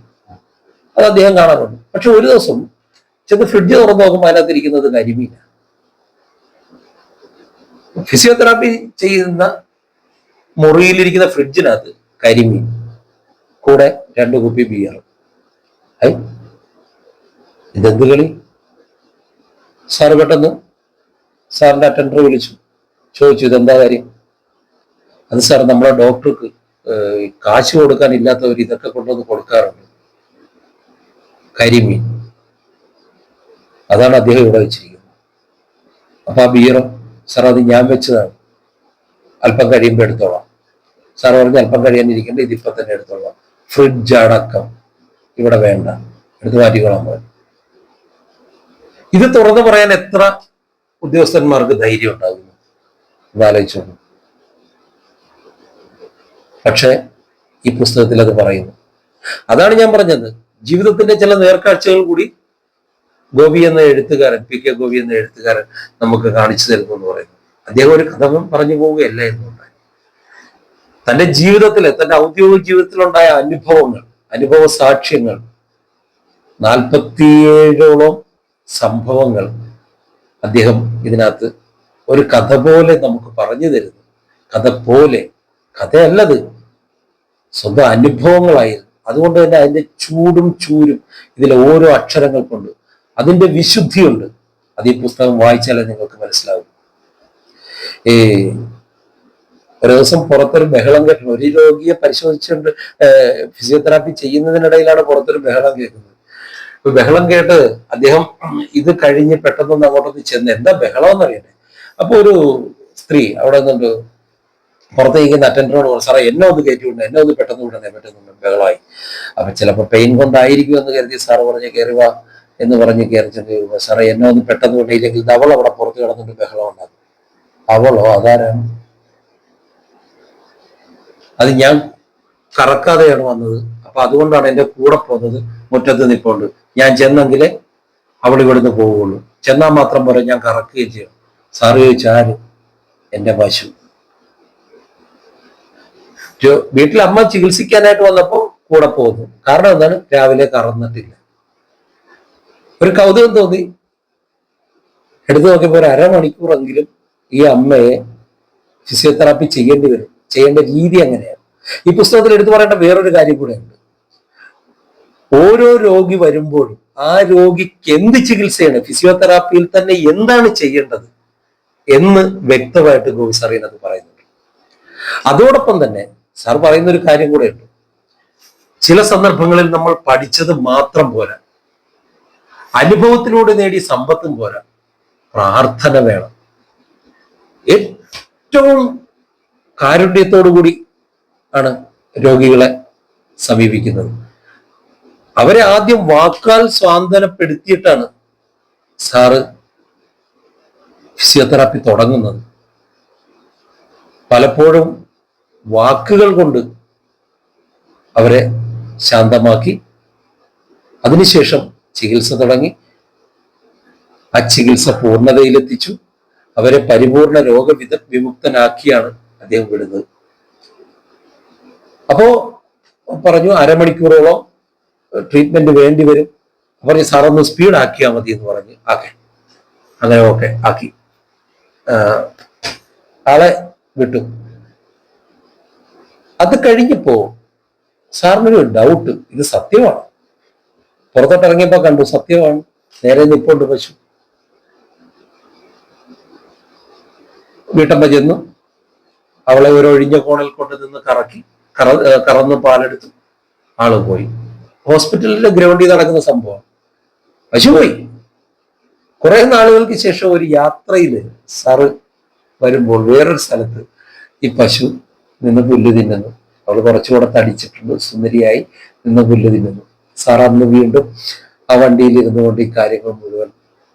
[SPEAKER 1] അത് അദ്ദേഹം കാണാറുണ്ട്. പക്ഷെ ഒരു ദിവസം ചെന്ന് ഫ്രിഡ്ജ് തുറന്ന് നോക്കുമ്പോൾ അതിനകത്തിരിക്കുന്നത് കരിമീന. ഫിസിയോതെറാപ്പി ചെയ്യുന്ന മുറിയിലിരിക്കുന്ന ഫ്രിഡ്ജിനകത്ത് കരിമീൻ, കൂടെ 2 കുപ്പി ബിയർ. ഇതെന്ത് കളി? സാറ് പെട്ടെന്ന് സാറിന്റെ അറ്റൻഡർ വിളിച്ചു ചോദിച്ചു, ഇതെന്താ കാര്യം? അത് സാർ നമ്മളെ ഡോക്ടർക്ക് കാശ് കൊടുക്കാൻ ഇല്ലാത്തവർ ഇതൊക്കെ കൊണ്ടുവന്ന് കൊടുക്കാറുണ്ട്, കരിമീൻ. അതാണ് അദ്ദേഹം ഇവിടെ വെച്ചിരിക്കുന്നത്. അപ്പൊ ആ ബിയറോ? സാർ അത് ഞാൻ വെച്ചതാണ്, അല്പം കഴിയുമ്പോൾ എടുത്തോളാം. സാർ പറഞ്ഞ് അല്പം കഴിയാനിരിക്കേണ്ട, ഇതിപ്പോ തന്നെ എടുത്തോളാം, ഫ്രിഡ്ജ് അടക്കം ഇവിടെ വേണ്ട, എടുത്ത് മാറ്റിക്കോളാൻ പറഞ്ഞു. ഇത് തുറന്നു പറയാൻ എത്ര ഉദ്യോഗസ്ഥന്മാർക്ക് ധൈര്യം ഉണ്ടാകുന്നു എന്നാലോചിച്ചോളൂ. പക്ഷെ ഈ പുസ്തകത്തിൽ അത് പറയുന്നു. അതാണ് ഞാൻ പറഞ്ഞത്, ജീവിതത്തിന്റെ ചില നേർക്കാഴ്ചകൾ കൂടി ഗോപി എന്ന എഴുത്തുകാരൻ, PK ഗോപി എന്ന എഴുത്തുകാരൻ നമുക്ക് കാണിച്ചു തരുന്നു എന്ന് പറയുന്നു. അദ്ദേഹം ഒരു കഥ പറഞ്ഞു പോവുകയല്ല എന്നുണ്ടായി. തന്റെ ജീവിതത്തിലെ, തന്റെ ഔദ്യോഗിക ജീവിതത്തിലുണ്ടായ അനുഭവ സാക്ഷ്യങ്ങൾ, 47ഓളം സംഭവങ്ങൾ അദ്ദേഹം ഇതിനകത്ത് ഒരു കഥ പോലെ നമുക്ക് പറഞ്ഞു തരുന്നു. കഥ പോലെ, കഥയല്ലത്, സ്വന്തം അനുഭവങ്ങളായിരുന്നു. അതുകൊണ്ട് തന്നെ അതിന്റെ ചൂടും ചൂരും ഇതിലെ ഓരോ അക്ഷരങ്ങൾക്കുണ്ട്, അതിന്റെ വിശുദ്ധിയുണ്ട്. അത് ഈ പുസ്തകം വായിച്ചാലേ നിങ്ങൾക്ക് മനസ്സിലാവും. ഒരു ദിവസം പുറത്തൊരു ബഹളം കേട്ടു. ഒരു രോഗിയെ പരിശോധിച്ചുകൊണ്ട് ഫിസിയോതെറാപ്പി ചെയ്യുന്നതിനിടയിലാണ് പുറത്തൊരു ബഹളം കേൾക്കുന്നത്. ബഹളം കേട്ട് അദ്ദേഹം ഇത് കഴിഞ്ഞ് പെട്ടെന്നൊന്ന് അങ്ങോട്ടൊന്ന് ചെന്ന് എന്താ ബഹളം എന്നറിയട്ടെ. അപ്പൊ ഒരു സ്ത്രീ അവിടെ നിന്നുണ്ട് പുറത്തേക്ക് അറ്റൻഡറോട് പറഞ്ഞു, സാറേ എന്നെ ഒന്ന് കയറ്റി വിടണം, എന്നെ ഒന്ന് പെട്ടെന്ന് വിടണേ, പെട്ടെന്ന് ബഹളമായി. അപ്പൊ ചിലപ്പോൾ പെയിൻ കൊണ്ടായിരിക്കും എന്ന് കരുതി സാറ് പറഞ്ഞ് കയറുക എന്ന് പറഞ്ഞ് കയറി ചെന്ന്, സാറേ എന്നെ ഒന്ന് പെട്ടെന്ന് വിടയില്ലെങ്കിൽ അവൾ അവിടെ പുറത്ത് കിടന്നിട്ട് ബഹളം ഉണ്ടാക്കും. അവളോ? അതാരാണ്? അത് ഞാൻ കറക്കാതെയാണ് വന്നത്, അപ്പൊ അതുകൊണ്ടാണ് എന്റെ കൂടെ പോകുന്നത്, മുറ്റത്ത് നിൽപ്പുണ്ട്. ഞാൻ ചെന്നെങ്കിലേ അവൾ ഇവിടുന്ന് പോവുള്ളൂ. ചെന്നാൽ മാത്രം പോലെ ഞാൻ കറക്കുകയും ചെയ്യും. സാറ് ചോദിച്ചു, ആര്? എന്റെ പശു. വീട്ടിൽ അമ്മ ചികിത്സിക്കാനായിട്ട് വന്നപ്പോ കൂടെ പോകുന്നു. കാരണം എന്താണ്? രാവിലെ കറന്നിട്ടില്ല. ഒരു കൗതുകം തോന്നി. എടുത്തു നോക്കിയപ്പോൾ ഒരു അരമണിക്കൂറെങ്കിലും ഈ അമ്മയെ ഫിസിയോതെറാപ്പി ചെയ്യേണ്ടി വരും. ചെയ്യേണ്ട രീതി അങ്ങനെയാണ്. ഈ പുസ്തകത്തിൽ എടുത്തു പറയേണ്ട വേറൊരു കാര്യം കൂടെ ഉണ്ട്. ഓരോ രോഗി വരുമ്പോഴും ആ രോഗിക്ക് എന്ത് ചികിത്സയാണ്, ഫിസിയോതെറാപ്പിയിൽ തന്നെ എന്താണ് ചെയ്യേണ്ടത് എന്ന് വ്യക്തമായിട്ട് ഗോപി സാർ ഇതിനകത്ത് പറയുന്നുണ്ട്. അതോടൊപ്പം തന്നെ സാർ പറയുന്ന ഒരു കാര്യം കൂടെ ഉണ്ട്. ചില സന്ദർഭങ്ങളിൽ നമ്മൾ പഠിച്ചത് മാത്രം പോരാ, അനുഭവത്തിലൂടെ നേടിയ സമ്പത്തും പോരാ, പ്രാർത്ഥന വേണം. ഏറ്റവും കാരുണ്യത്തോടു കൂടി ആണ് രോഗികളെ സമീപിക്കുന്നത്. അവരെ ആദ്യം വാക്കാൽ സ്വാന്തനപ്പെടുത്തിയിട്ടാണ് സാറ് ഫിസിയോതെറാപ്പി തുടങ്ങുന്നത്. പലപ്പോഴും വാക്കുകൾ കൊണ്ട് അവരെ ശാന്തമാക്കി അതിനുശേഷം ചികിത്സ തുടങ്ങി. ആ ചികിത്സ പൂർണ്ണതയിലെത്തിച്ചു. അവരെ പരിപൂർണ വിമുക്തനാക്കിയാണ് അദ്ദേഹം വിടുന്നത്. അപ്പോ പറഞ്ഞു അരമണിക്കൂറോളം ട്രീറ്റ്മെന്റ് വേണ്ടി വരും. പറഞ്ഞു സാറൊന്ന് സ്പീഡ് ആക്കിയാൽ മതി എന്ന് പറഞ്ഞ് അങ്ങനെ ഓക്കെ ആക്കി ആളെ വിട്ടു. അത് കഴിഞ്ഞപ്പോ സാറിനൊരു ഡൗട്ട്, ഇത് സത്യമാണ്. പുറത്തോട്ട് ഇറങ്ങിയപ്പോ കണ്ടു സത്യമാണ്, നേരെ നിപ്പോണ്ട് പശു. വീട്ടമ്മ ചെന്നു അവളെ ഒരു ഒഴിഞ്ഞ കോണിൽ കൊണ്ട് നിന്ന് കറന്ന് പാലെടുത്തു. ആള് പോയി. ഹോസ്പിറ്റലിന്റെ ഗ്രൗണ്ടിൽ നടക്കുന്ന സംഭവം. പശു പോയി. കുറെ നാളുകൾക്ക് ശേഷം ഒരു യാത്രയിൽ സാറ് വരുമ്പോൾ വേറൊരു സ്ഥലത്ത് ഈ പശു നിന്ന് പുല്ല് തിന്നുന്നു. അവൾ കുറച്ചുകൂടെ തടിച്ചിട്ടുണ്ട്, സുന്ദരിയായി നിന്ന് പുല്ല് തിന്നുന്നു. സാർ അന്ന് വീണ്ടും ആ വണ്ടിയിൽ ഇരുന്നുകൊണ്ട് ഈ കാര്യങ്ങൾ മുഴുവൻ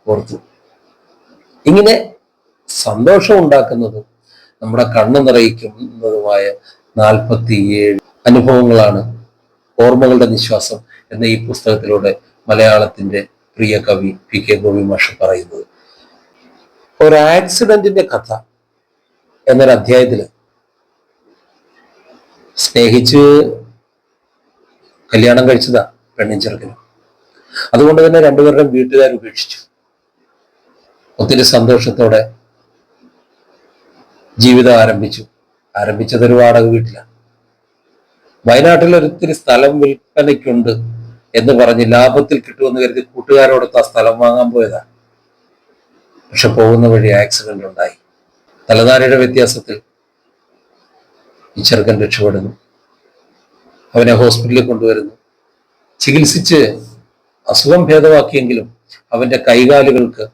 [SPEAKER 1] ഓർത്തു. ഇങ്ങനെ സന്തോഷം ഉണ്ടാക്കുന്നതും നമ്മുടെ കണ്ണ് നിറയിക്കുന്നതുമായ 47 അനുഭവങ്ങളാണ് ഓർമ്മകളുടെ നിശ്വാസം എന്ന ഈ പുസ്തകത്തിലൂടെ മലയാളത്തിന്റെ പ്രിയ കവി പി കെ ഗോപി മാഷ് പറയുന്നത്. ഒരു ആക്സിഡന്റിന്റെ കഥ എന്നൊരു അധ്യായത്തില് സ്നേഹിച്ച് കല്യാണം കഴിച്ചതാ പെണ്ണും ചെറുക്കനും. അതുകൊണ്ട് തന്നെ രണ്ടുപേരുടെയും വീട്ടുകാർ ഉപേക്ഷിച്ചു. ഒത്തിരി സന്തോഷത്തോടെ ജീവിതം ആരംഭിച്ചതൊരു വാടക വീട്ടിലാണ്. വയനാട്ടിൽ ഒരിത്തിരി സ്ഥലം വിൽപ്പനയ്ക്കുണ്ട് എന്ന് പറഞ്ഞ് ലാഭത്തിൽ കിട്ടുമെന്ന് കരുതി കൂട്ടുകാരോടൊത്ത് ആ സ്ഥലം വാങ്ങാൻ പോയതാണ്. പക്ഷെ പോകുന്ന വഴി ആക്സിഡന്റ് ഉണ്ടായി. തലനാരിയുടെ വ്യത്യാസത്തിൽ ഈ ചെറുക്കൻ രക്ഷപ്പെടുന്നു. അവനെ ഹോസ്പിറ്റലിൽ കൊണ്ടുവരുന്നു. ചികിത്സിച്ച് അസുഖം ഭേദമാക്കിയെങ്കിലും അവന്റെ കൈകാലുകൾക്ക്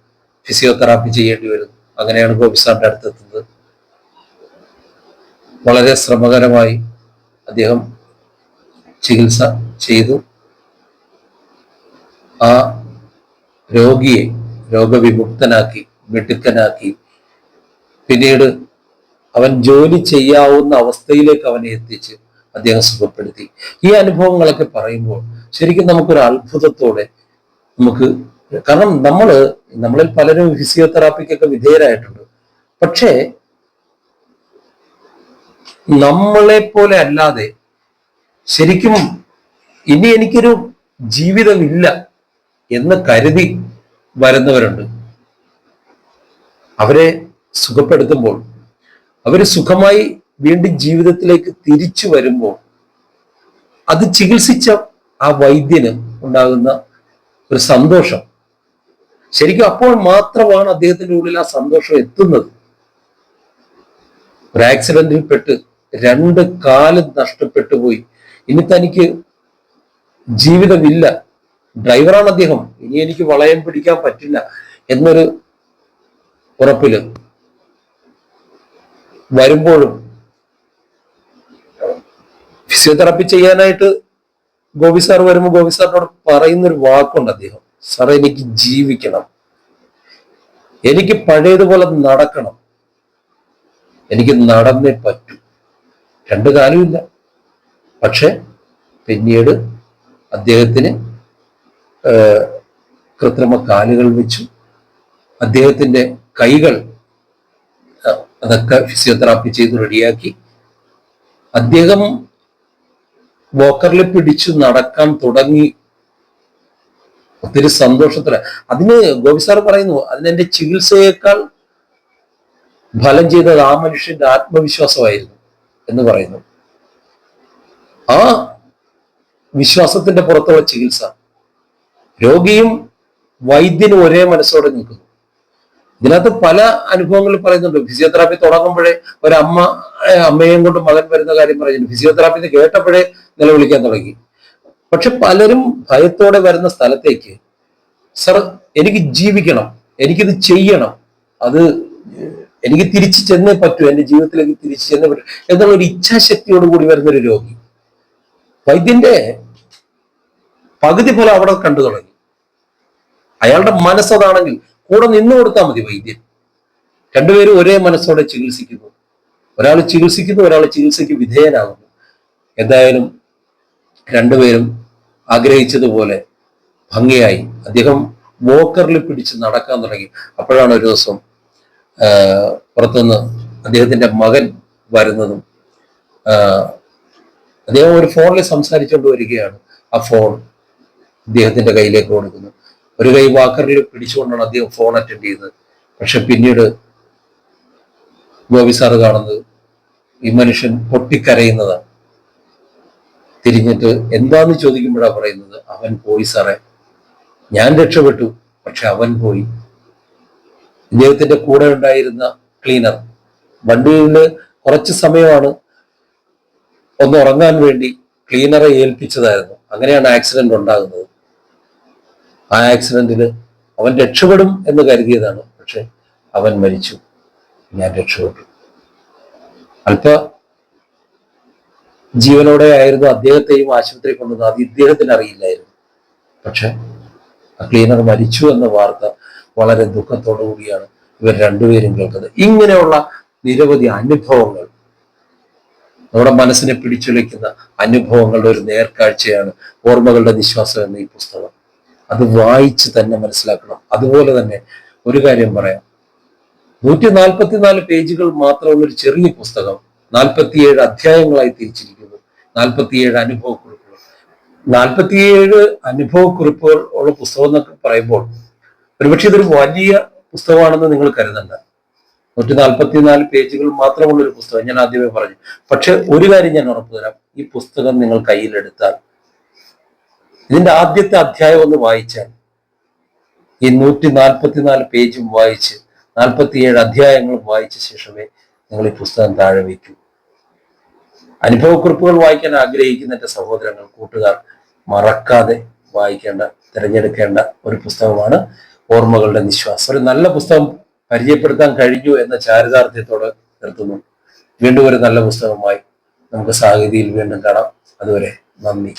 [SPEAKER 1] ഫിസിയോതെറാപ്പി ചെയ്യേണ്ടി വരുന്നു. അങ്ങനെയാണ് ഗോപി സാറിന്റെ അടുത്തെത്തുന്നത്. വളരെ ശ്രമകരമായി അദ്ദേഹം ചികിത്സ ചെയ്തു. ആ രോഗിയെ രോഗവിമുക്തനാക്കി, മിടുക്കനാക്കി. പിന്നീട് അവൻ ജോലി ചെയ്യാവുന്ന അവസ്ഥയിലേക്ക് അവനെ എത്തിച്ച് അദ്ദേഹം സുഖപ്പെടുത്തി. ഈ അനുഭവങ്ങളൊക്കെ പറയുമ്പോൾ ശരിക്കും നമുക്കൊരു അത്ഭുതത്തോടെ കാരണം നമ്മളിൽ പലരും ഫിസിയോതെറാപ്പിക്കൊക്കെ വിധേയരായിട്ടുണ്ട്. പക്ഷേ നമ്മളെ പോലെ അല്ലാതെ ശരിക്കും ഇനി എനിക്കൊരു ജീവിതമില്ല എന്ന് കരുതി വരുന്നവരുണ്ട്. അവരെ സുഖപ്പെടുത്തുമ്പോൾ, അവര് സുഖമായി വീണ്ടും ജീവിതത്തിലേക്ക് തിരിച്ചു വരുമ്പോൾ അത് ചികിത്സിച്ച ആ വൈദ്യന് ഉണ്ടാകുന്ന ഒരു സന്തോഷം, ശരിക്കും അപ്പോൾ മാത്രമാണ് അദ്ദേഹത്തിന്റെ ഉള്ളിൽ ആ സന്തോഷം എത്തുന്നത്. ഒരു ആക്സിഡന്റിൽ പെട്ട് 2 കാലും നഷ്ടപ്പെട്ടു പോയി, ഇനി തനിക്ക് ജീവിതമില്ല, ഡ്രൈവറാണ് അദ്ദേഹം, ഇനി എനിക്ക് വളയം പിടിക്കാൻ പറ്റില്ല എന്നൊരു ഉറപ്പില് വരുമ്പോഴും ഫിസിയോതെറാപ്പി ചെയ്യാനായിട്ട് ഗോപി സാർ വരുമ്പോൾ ഗോപി സാറിനോട് പറയുന്നൊരു വാക്കുണ്ട് അദ്ദേഹം, സാർ എനിക്ക് ജീവിക്കണം, എനിക്ക് പഴയതുപോലെ നടക്കണം, എനിക്ക് നടന്നേ പറ്റൂ. 2 കാലുമില്ല, പക്ഷെ പിന്നീട് അദ്ദേഹത്തിന് കൃത്രിമ കാലുകൾ വെച്ചു. അദ്ദേഹത്തിന്റെ കൈകൾ അതൊക്കെ ഫിസിയോതെറാപ്പി ചെയ്ത് റെഡിയാക്കി. അദ്ദേഹം വോക്കറിൽ പിടിച്ചു നടക്കാൻ തുടങ്ങി. ഒത്തിരി സന്തോഷത്തോടെ. അതിന് ഗോപി സാർ പറയുന്നു, അതിനെന്റെ ചികിത്സയേക്കാൾ ഫലം ചെയ്തത് ആ മനുഷ്യന്റെ ആത്മവിശ്വാസമായിരുന്നു എന്ന് പറയുന്നു. ആ വിശ്വാസത്തിന്റെ പുറത്തുള്ള ചികിത്സ, രോഗിയും വൈദ്യനും ഒരേ മനസ്സോടെ നിൽക്കുന്നു. ഇതിനകത്ത് പല അനുഭവങ്ങൾ പറയുന്നുണ്ട്. ഫിസിയോതെറാപ്പി തുടങ്ങുമ്പോഴേ അമ്മയെയും കൊണ്ട് മകൻ വരുന്ന കാര്യം പറയുന്നു. ഫിസിയോതെറാപ്പി കേട്ടപ്പോഴേ നിലവിളിക്കാൻ തുടങ്ങി. പക്ഷെ പലരും ഭയത്തോടെ വരുന്ന സ്ഥലത്തേക്ക്, സർ എനിക്ക് ജീവിക്കണം, എനിക്കിത് ചെയ്യണം, അത് എനിക്ക് തിരിച്ചു ചെന്നേ പറ്റൂ, എന്റെ ജീവിതത്തിലേക്ക് തിരിച്ചു ചെന്നേ പറ്റൂ എന്നുള്ള ഒരു ഇച്ഛാശക്തിയോട് കൂടി വരുന്നൊരു രോഗി വൈദ്യന്റെ പകുതി പോലെ അവിടെ കണ്ടു തുടങ്ങി. അയാളുടെ മനസ്സതാണെങ്കിൽ കൂടെ നിന്നു കൊടുത്താൽ മതി. വൈദ്യൻ രണ്ടുപേരും ഒരേ മനസ്സോടെ ചികിത്സിക്കുന്നു. ഒരാൾ ചികിത്സിക്കുന്നു, ഒരാൾ ചികിത്സയ്ക്ക് വിധേയനാകുന്നു. എന്തായാലും രണ്ടുപേരും ആഗ്രഹിച്ചതുപോലെ ഭംഗിയായി അദ്ദേഹം വോക്കറിൽ പിടിച്ച് നടക്കാൻ തുടങ്ങി. അപ്പോഴാണ് ഒരു ദിവസം പുറത്തുനിന്ന് അദ്ദേഹത്തിന്റെ മകൻ വരുന്നതും അദ്ദേഹം ഒരു ഫോണിൽ സംസാരിച്ചുകൊണ്ട് വരികയാണ്. ആ ഫോൺ അദ്ദേഹത്തിന്റെ കയ്യിലേക്ക് കൊടുക്കുന്നു. ഒരു കൈ വാക്കറിൽ പിടിച്ചുകൊണ്ടാണ് അദ്ദേഹം ഫോൺ അറ്റൻഡ് ചെയ്തത്. പക്ഷെ പിന്നീട് ഗോപി സാറ് കാണുന്നത് ഈ മനുഷ്യൻ പൊട്ടിക്കരയുന്നതാണ്. തിരിഞ്ഞിട്ട് എന്താന്ന് ചോദിക്കുമ്പോഴാണ് പറയുന്നത്, അവൻ പോയി സാറേ, ഞാൻ രക്ഷപ്പെട്ടു, പക്ഷെ അവൻ പോയി. ഇദ്ദേഹത്തിന്റെ കൂടെ ഉണ്ടായിരുന്ന ക്ലീനർ വണ്ടിയിൽ കുറച്ച് സമയമാണ് ഒന്ന് ഉറങ്ങാൻ വേണ്ടി ക്ലീനറെ ഏൽപ്പിച്ചതായിരുന്നു. അങ്ങനെയാണ് ആക്സിഡന്റ് ഉണ്ടാകുന്നത്. ആ ആക്സിഡന്റില് അവൻ രക്ഷപ്പെടും എന്ന് കരുതിയതാണ്, പക്ഷെ അവൻ മരിച്ചു, ഞാൻ രക്ഷപ്പെട്ടു. അല്പ ജീവനോടെ ആയിരുന്നു അദ്ദേഹത്തെയും ആശുപത്രി കൊണ്ടുവന്നത്. അത് ഇദ്ദേഹത്തിന് അറിയില്ലായിരുന്നു. പക്ഷെ ആ ക്ലീനർ മരിച്ചു എന്ന വാർത്ത വളരെ ദുഃഖത്തോടു കൂടിയാണ് ഇവർ രണ്ടുപേരും കേൾക്കുന്നത്. ഇങ്ങനെയുള്ള നിരവധി അനുഭവങ്ങൾ, നമ്മുടെ മനസ്സിനെ പിടിച്ചുലയ്ക്കുന്ന അനുഭവങ്ങളുടെ ഒരു നേർക്കാഴ്ചയാണ് ഓർമ്മകളുടെ നിശ്വാസം എന്ന ഈ പുസ്തകം. അത് വായിച്ച് തന്നെ മനസ്സിലാക്കണം. അതുപോലെ തന്നെ ഒരു കാര്യം പറയാം, 144 പേജുകൾ മാത്രമുള്ള ഒരു ചെറിയ പുസ്തകം 47 അധ്യായങ്ങളായി തിരിച്ചിരിക്കുന്നു. 47 അനുഭവക്കുറിപ്പുകൾ. 47 അനുഭവക്കുറിപ്പുകൾ ഉള്ള പുസ്തകം എന്നൊക്കെ പറയുമ്പോൾ ഒരുപക്ഷെ ഇതൊരു വലിയ പുസ്തകമാണെന്ന് നിങ്ങൾ കരുതണ്ട. 144 പേജുകൾ മാത്രമുള്ള ഒരു പുസ്തകം, ഞാൻ ആദ്യമേ പറഞ്ഞു. പക്ഷെ ഒരു കാര്യം ഞാൻ ഉറപ്പു തരാം, ഈ പുസ്തകം നിങ്ങൾ കയ്യിലെടുത്താൽ, ഇതിന്റെ ആദ്യത്തെ അധ്യായം ഒന്ന് വായിച്ചാൽ, ഈ 144 പേജും വായിച്ച് 47 അധ്യായങ്ങളും വായിച്ച ശേഷമേ നിങ്ങൾ ഈ പുസ്തകം താഴെ വയ്ക്കൂ. അനുഭവക്കുറിപ്പുകൾ വായിക്കാൻ ആഗ്രഹിക്കുന്ന എന്റെ സഹോദരങ്ങൾ, കൂട്ടുകാർ, മറക്കാതെ വായിക്കേണ്ട, തിരഞ്ഞെടുക്കേണ്ട ഒരു പുസ്തകമാണ് ഓർമ്മകളുടെ നിശ്വാസം. ഒരു നല്ല പുസ്തകം പരിചയപ്പെടുത്താൻ കഴിഞ്ഞു എന്ന ചാരിതാർത്ഥ്യത്തോടെ നിർത്തുന്നു. വീണ്ടും ഒരു നല്ല പുസ്തകമായി നമുക്ക് സാഹിതിയിൽ വീണ്ടും കാണാം. അതുവരെ നന്ദി.